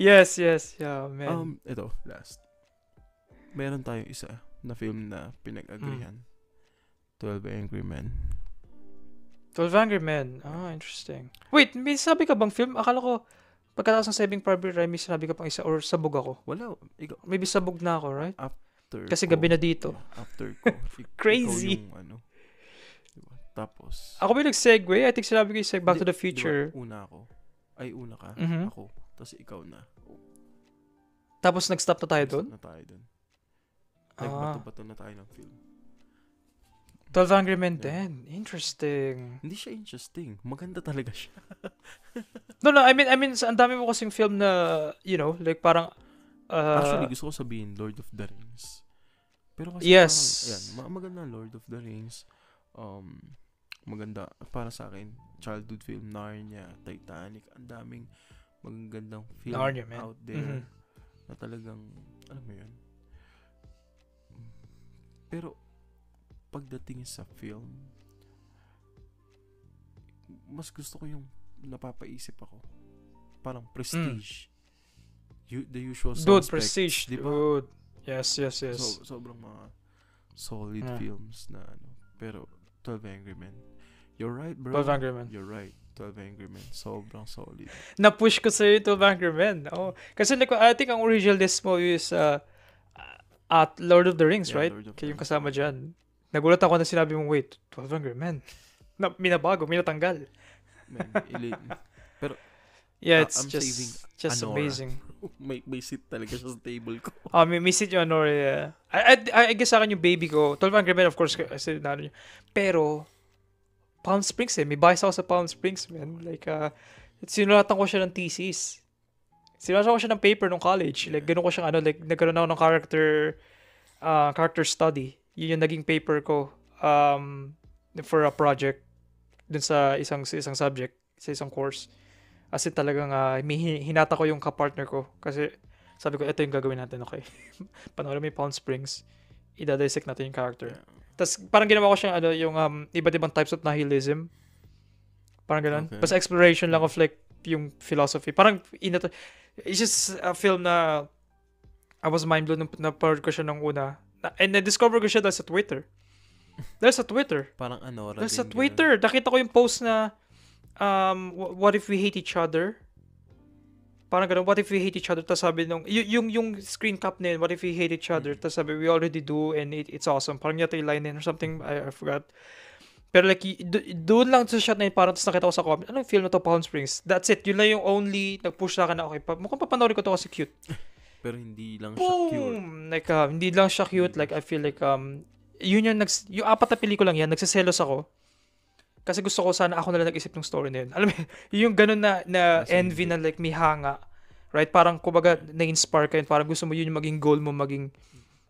Yes. Yeah, man. Ito, last. Meron tayong isa na film na pinag-agrihan. 12 Angry Men. 12 Angry Men. Interesting. Wait, may sabi ka bang film? Akala ko, pagkatapos ng Saving Private Ryan, may sinabi ka pang isa or sabog ako? Wala. Maybe sabog na ako, right? After kasi ko. gabi na dito. After ko. Crazy. Ikaw yung diba? Tapos. Ako may nag-segue. I think sinabi ko yung Back to the Future. Diba, una ako. Ay, una ka. Ako. Tapos ikaw na. Tapos nag-stop na tayo doon? Nag-stop na tayo doon. Nagbato-bato na tayo ng film. 12 Angry Men din. Interesting. Hindi siya interesting. Maganda talaga siya. No, I mean, ang dami mo kasing film na, you know, like parang, actually, gusto ko sabihin Lord of the Rings. Pero kasi parang, maganda Lord of the Rings. Maganda, para sa akin, childhood film, Narnia, Titanic, ang daming magagandang film Narnia, out there. Na talagang, alam mo yun. Pero, pagdating sa film, mas gusto ko yung napapaisip ako. Parang Prestige. The Usual Suspects. Dude, Prestige. Diba? Dude. Yes. Sobrang mga solid films na Pero, 12 Angry Men. You're right, bro. 12 Angry Men. You're right. 12 Angry Men. Sobrang solid. Na-push ko sa'yo 12 Angry Men. Oh. Kasi like, I think ang original list mo is at Lord of the Rings, right? Kaya yung kasama dyan. Nagulat ako na sinabi mong, wait, 12 Angry Men. Minabago, minatanggal. Man, pero yeah, it's I'm just Anora. amazing. may seat talaga siya sa table ko. May seat yung ano, yeah. I guess sa akin yung baby ko, 12 Angry Men, of course, kasi pero, Palm Springs may bias ako sa Palm Springs, man. Like, sinulatan ko siya ng thesis. Sinulatan ko siya ng paper nung college. Like, ganun ko siyang like, nagkaroon ako ng character study. Yun yung naging paper ko, for a project, dun sa isang subject, sa isang course. As in talagang, hinata ko yung kapartner ko. Kasi, sabi ko, ito yung gagawin natin, okay? Panoorin mo yung Palm Springs, idadissect natin yung character. Yeah. Tapos parang ginawa ko siyang yung iba't ibang types of nihilism. Parang gano'n. Okay. Basta exploration lang of like yung philosophy. Parang it's just a film na I was mind blown na napanood ko siya nung una. And na-discover ko siya dahil sa Twitter. Parang Dahil sa Twitter. Nakita ko yung post na what if we hate each other? Parang ganun, what if we hate each other? Tapos sabi nung, yung screen cap na yun, what if we hate each other? Tapos sabi, we already do and it's awesome. Parang yata yung line in or something, I forgot. Pero like, doon lang sa shot na yun, parang tapos nakita ko sa comment, anong film na to, Palm Springs? That's it. Yun lang yung only nag-push sa akin na, okay, mukhang papanoorin ko to kasi cute. Pero hindi lang siya cute. Like, hindi lang siya cute. Like, I feel like, yun yung apat na pelikula lang yan, nagsiselos ako. Kasi gusto ko sana ako na lang nag-isip ng story na yun. Alam mo, yung ganun na envy na like may hanga. Right? Parang kumbaga na-inspire ka yun. Parang gusto mo yun yung maging goal mo, maging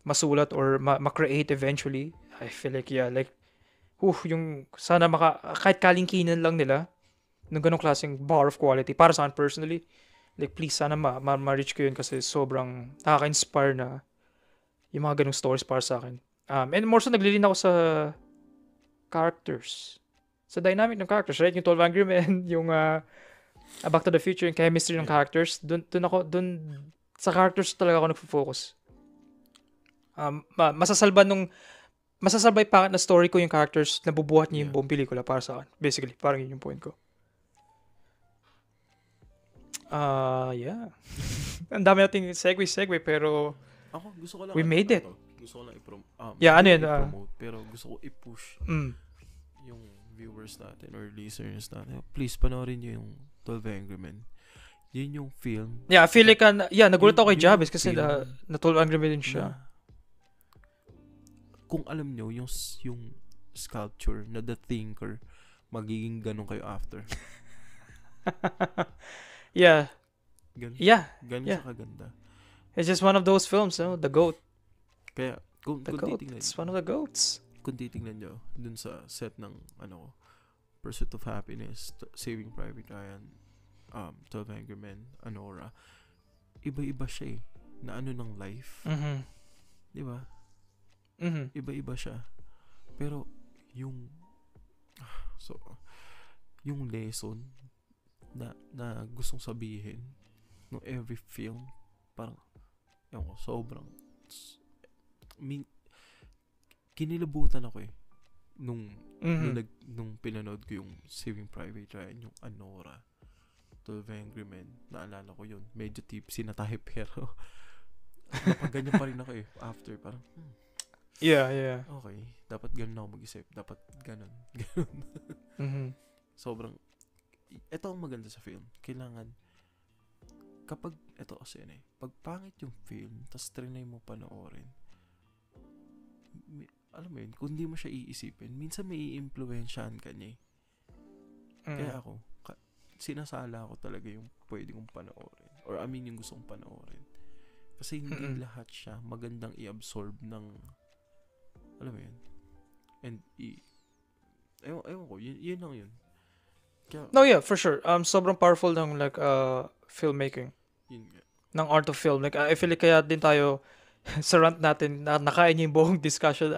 masulat or ma-create eventually. I feel like, yeah, like, yung sana kahit kalingkinan lang nila ng ganung klaseng bar of quality. Para sa akin personally, like please sana ma-reach ko yun kasi sobrang nakaka-inspire na yung mga ganung stories para sa akin. And more so, naglilin ako sa characters. Sa dynamic ng characters, right? Yung 12 Angry Men, yung Back to the Future, yung chemistry ng characters, dun sa characters talaga ako nagfo-focus. Masasalbay pa na story ko yung characters na bubuhat niya yung buong pelikula para sa akin. Basically, parang yun yung point ko. Yeah. Ang dami nating segue, pero ako, gusto ko lang we made it. Gusto ko lang i-promote, pero gusto ko i-push yung viewers natin or listeners natin. Please, panoorin nyo yung 12 Angry Men. Yun yung film. Yeah, I feel like, nagulat ako kay Jabez kasi na 12 Angry Men din siya. Kung alam nyo, yung sculpture na The Thinker, magiging ganun kayo after. Yeah. Ganun Yeah. siya kaganda. It's just one of those films, no? The GOAT. Kaya, kung titignan It's one of the GOATs. Kung titignan nyo, dun sa set ng, Pursuit of Happiness, Saving Private Ryan, 12 Angry Men, Anora, iba-iba siya na ng life. Mm-hmm. Di ba? Mm-hmm. Iba-iba siya. Pero, yung lesson na gustong sabihin ng every film, parang, sobrang, kinilabutan ako nung pinanood ko yung Saving Private Ryan, yung Anora, 12 Angry Men, naalala ko yun, medyo tipsy na tayo pero napaganyan pa rin ako after parang yeah okay, dapat ganun ako mag-isip, dapat ganun sobrang ito ang maganda sa film, kailangan kapag ito kasi pag pangit yung film tas trinay mo panoorin, alam mo yun, kung di mo siya iisipin, minsan may i-influensyahan ka niya Kaya ako, sinasala ko talaga yung pwede kong panoorin. Or yung gusto kong panoorin. Kasi hindi lahat siya magandang i-absorb ng, alam mo yun, and ewan ko, yun lang yun. Kaya, No, yeah, for sure. Sobrang powerful ng like filmmaking. Yun nga. Ng art of film. Like, I feel like kaya din tayo sa rant natin na nakain yung buong discussion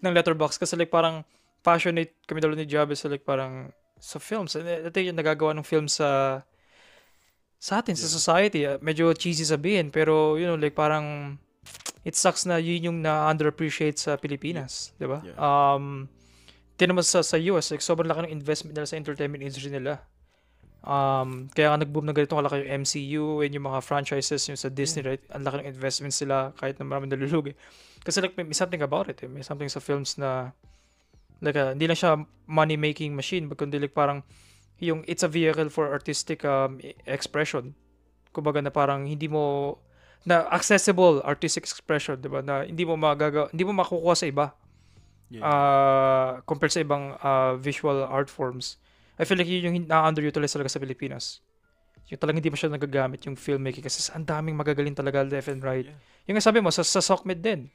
ng Letterboxd kasi like parang passionate kami dalawa ni Jabez sa like parang sa films. Ito yung nagagawa ng film sa atin, sa society. Medyo cheesy sabihin pero like parang it sucks na yun yung na-underappreciate sa Pilipinas. Diba? Yeah. Tinamad sa US, like sobrang laki ng investment nila sa entertainment industry nila. Kaya nga nag-boom na ganito kalaki yung MCU and yung mga franchises yung sa Disney, right? Ang laki ng investment sila kahit na maraming nalulugi. Kasi like may something about it. May something sa films na like hindi lang siya money-making machine, but kundi like parang yung it's a vehicle for artistic expression. Kumbaga na parang hindi mo na accessible artistic expression, 'di ba? Na hindi mo makukuha sa iba. Compared sa ibang visual art forms. I feel like yun yung na-underutilize talaga sa Pilipinas. Yung talagang hindi masyadong nagagamit yung filmmaking kasi ang daming magagaling talaga left and right. Yung sabi mo, sa SOCMED din.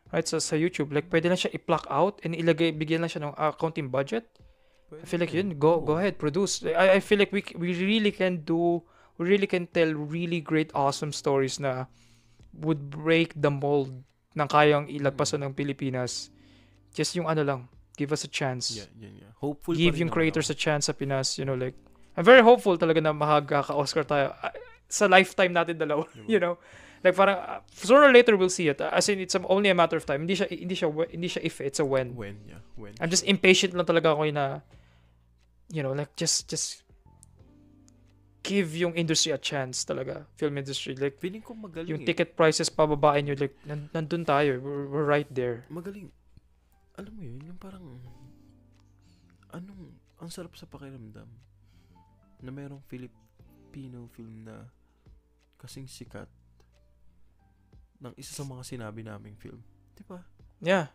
Right? Sa YouTube, like pwede lang siya i-pluck out and bigyan lang siya ng accounting budget. I feel like yun, go ahead, produce. I feel like we really can tell really great, awesome stories na would break the mold ng kayang ilagpasan ng Pilipinas. Just yung lang, give us a chance. Yeah. Hopeful give yung creators a chance sa Pinas, like, I'm very hopeful talaga na makaka-Oscar tayo sa lifetime natin dalawa, like parang sooner or later we'll see it. As in, it's only a matter of time. Hindi siya if, it's a when. When. I'm just impatient lang talaga ako na, like just give yung industry a chance talaga, film industry. Like, feeling ko magaling yung ticket prices pababain nyo, like, nandun tayo. We're right there. Magaling. Alam mo yun, yung parang, ang sarap sa pakiramdam na mayroong Filipino film na kasing sikat ng isa sa mga sinabi naming film. Diba? Yeah.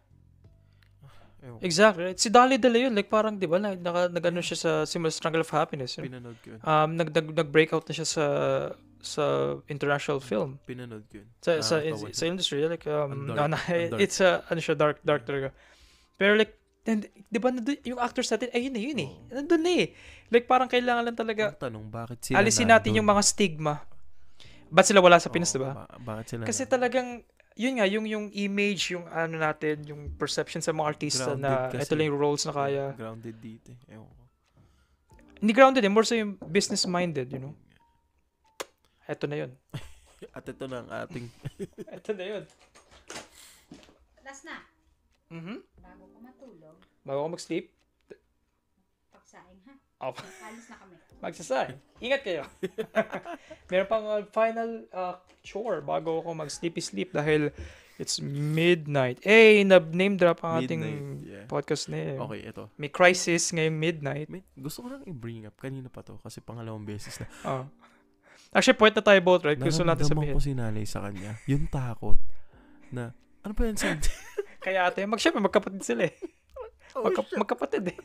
Exactly. Si Dali Dali yun. Like parang, di ba, nag-ano siya sa Struggle of Happiness. Pinanood ko yun. Nag-breakout na siya sa international film. Pinanood ko yun. Sa industry. Like, it's dark talaga. Pero like, di ba, yung actors natin, ayun na yun eh. Nandun na eh. Like, parang kailangan lang talaga, ang tanong, bakit sila alisin natin yung mga stigma. Ba't sila wala sa Pinas, di ba? Bakit sila kasi talagang, yun nga, yung image, yung natin, yung perception sa mga artista na ito lang yung roles na kaya. Grounded dito eh. Ewan ko. Hindi grounded eh, more sa yung business-minded, Ito na yun. At ito na ang ating... Ito na yun. Last na. Bago ko matulog. Bago ko mag-sleep. Paksaing ha. Okay. Alis na kami. Magsasaing. Ingat kayo. Meron pang final chore bago ako mag-sleepy-sleep dahil it's midnight. Na-name drop ang ating podcast na eh. Okay, ito. May crisis ngayong midnight. Gusto ko lang i-bring up. Kanina pa to kasi pangalawang beses na. Actually, point na tayo both, right? Gusto natin sabihin. Naramdaman ko sinalay sa kanya. Yung takot na, ano ba yan, Sandy? Kaya ate, magkapatid sila eh. Magkapatid eh.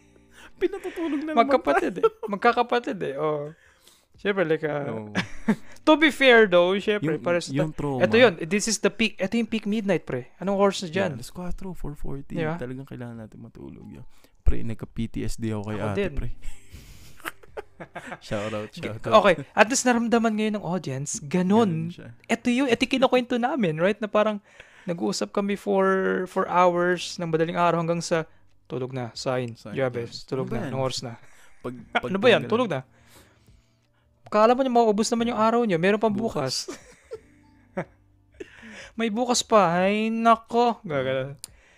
Pinatutulog na naman. Magkakapatid eh. Oh. Siyempre, like, to be fair though, siyempre, yung trauma. Ito yun, this is the peak. Ito yung peak midnight, pre. Anong oras na dyan? Alas 4, 4:40. Yeah. Talagang kailangan natin matulog. Yeah. Pre, nagka-PTSD ako kay ate, pre. Shout out. Okay, at least naramdaman ngayon ng audience, ganun. Ito yung kinukwento namin, right? Na parang, nag-uusap kami for hours ng madaling araw hanggang sa tulog na, sign. Jabez, tulog na, ng oras na. Ano ba yan? Tulog na. Kala mo niya mauubos naman yung araw niyo, meron pang bukas. May bukas pa, ay nako.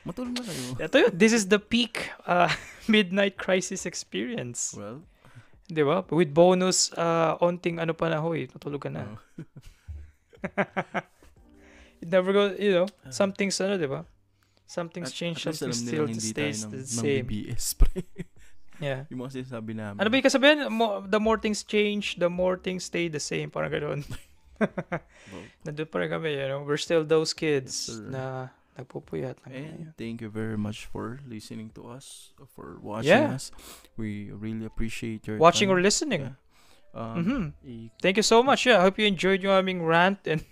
Matulog na kayo. Ito yun, this is the peak midnight crisis experience. Well, di ba? With bonus, onting ano pa na, hoy, natulog ka na. It never goes, something's di ba? Something's changed, something still stays the same. BBS, pre. Yeah. Yung mga sinasabi namin. Ano ba yung kasabihan? The more things change, the more things stay the same. Parang ganoon. Nandun pa rin kami, we're still those kids na nagpupuyat. And thank you very much for listening to us, for watching us. We really appreciate your watching time. or listening. Yeah. Thank you so much. Yeah, I hope you enjoyed yung aming rant and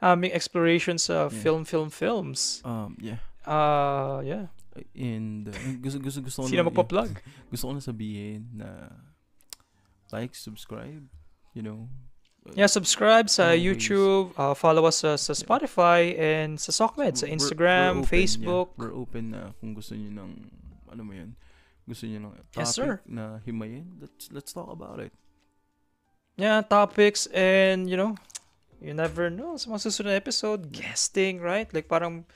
aming explorations of films. Yeah. Yeah. And gusto ko Sino magpa-plug? Gusto ko na sabihin na like, subscribe, subscribe sa YouTube, follow us sa Spotify and sa SOCMED, sa Instagram, we're open, Facebook. Yeah. We're open na kung gusto niyo ng gusto niyo ng topic na himayin, let's talk about it. Yeah, topics and you never know sa mga susunod na episode, guesting, right? Like parang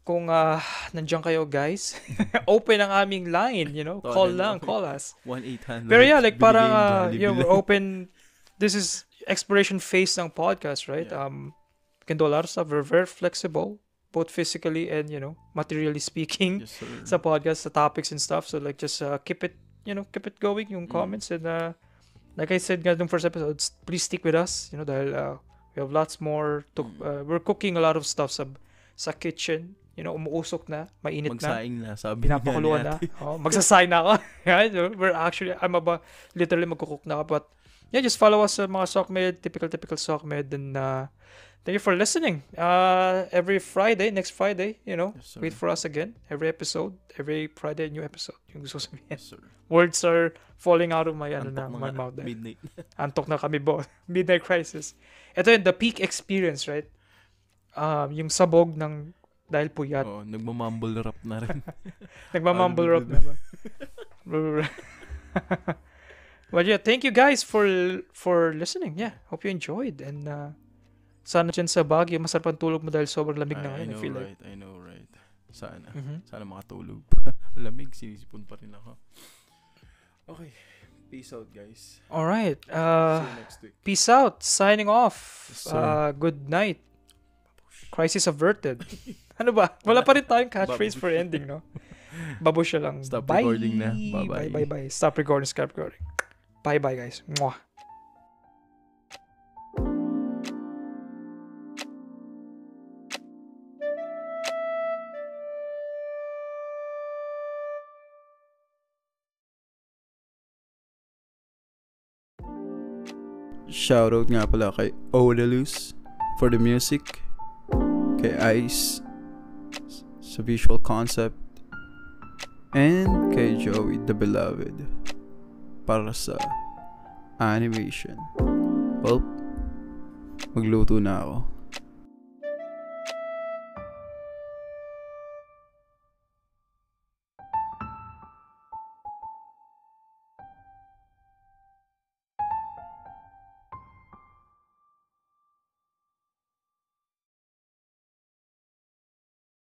kung nandiyan kayo guys, open ang aming line, call us. 1-800. Pero yeah, like parang we're open. This is exploration phase ng podcast, right? Yeah. We can do a lot of stuff. We're very flexible, both physically and materially speaking, sa podcast, sa topics and stuff. So like just keep it going yung comments and like I said nga nung first episode, please stick with us, dahil we have lots more to, we're cooking a lot of stuff sa kitchen, umuusok na, mainit magsaing na, sabi pinapakuluan na. Magsasaing na ako. I'm about literally magkukook na ako, but yeah, just follow us sa mga Socmed, typical Socmed, and thank you for listening. Every Friday, next Friday, Yes, wait for us again. Every Friday, new episode. Yung gusto sabihin. Yes, sir. Words are falling out of my my mouth. Midnight. Antok na kami, boss. Midnight crisis. Ito yun, the peak experience, right? Yung sabog ng dahil puyat. Nagmamumble rap na rin. Nagmamumble rap na ba? But yeah, thank you guys for listening. Yeah, hope you enjoyed. And sana dyan sa Baguio, masarap ang tulog mo dahil sobrang lamig na ngayon. I know, right. Sana. Mhm. Sana makatulog. Lamig, sinisipon pa rin ako. Okay. Peace out, guys. Alright. See you next week. Peace out. Signing off. Yes, sir. Good night. Crisis averted. Ano ba? Wala pa rin tayong catchphrase for ending, no? Babush lang. Stop Bye. recording na. Bye-bye. Bye. Stop recording. Bye, guys. Mwah. Shoutout nga pala kay Odalus for the music, kay Ice sa visual concept, and kay Joey the Beloved para sa animation. Well, magluto na ako.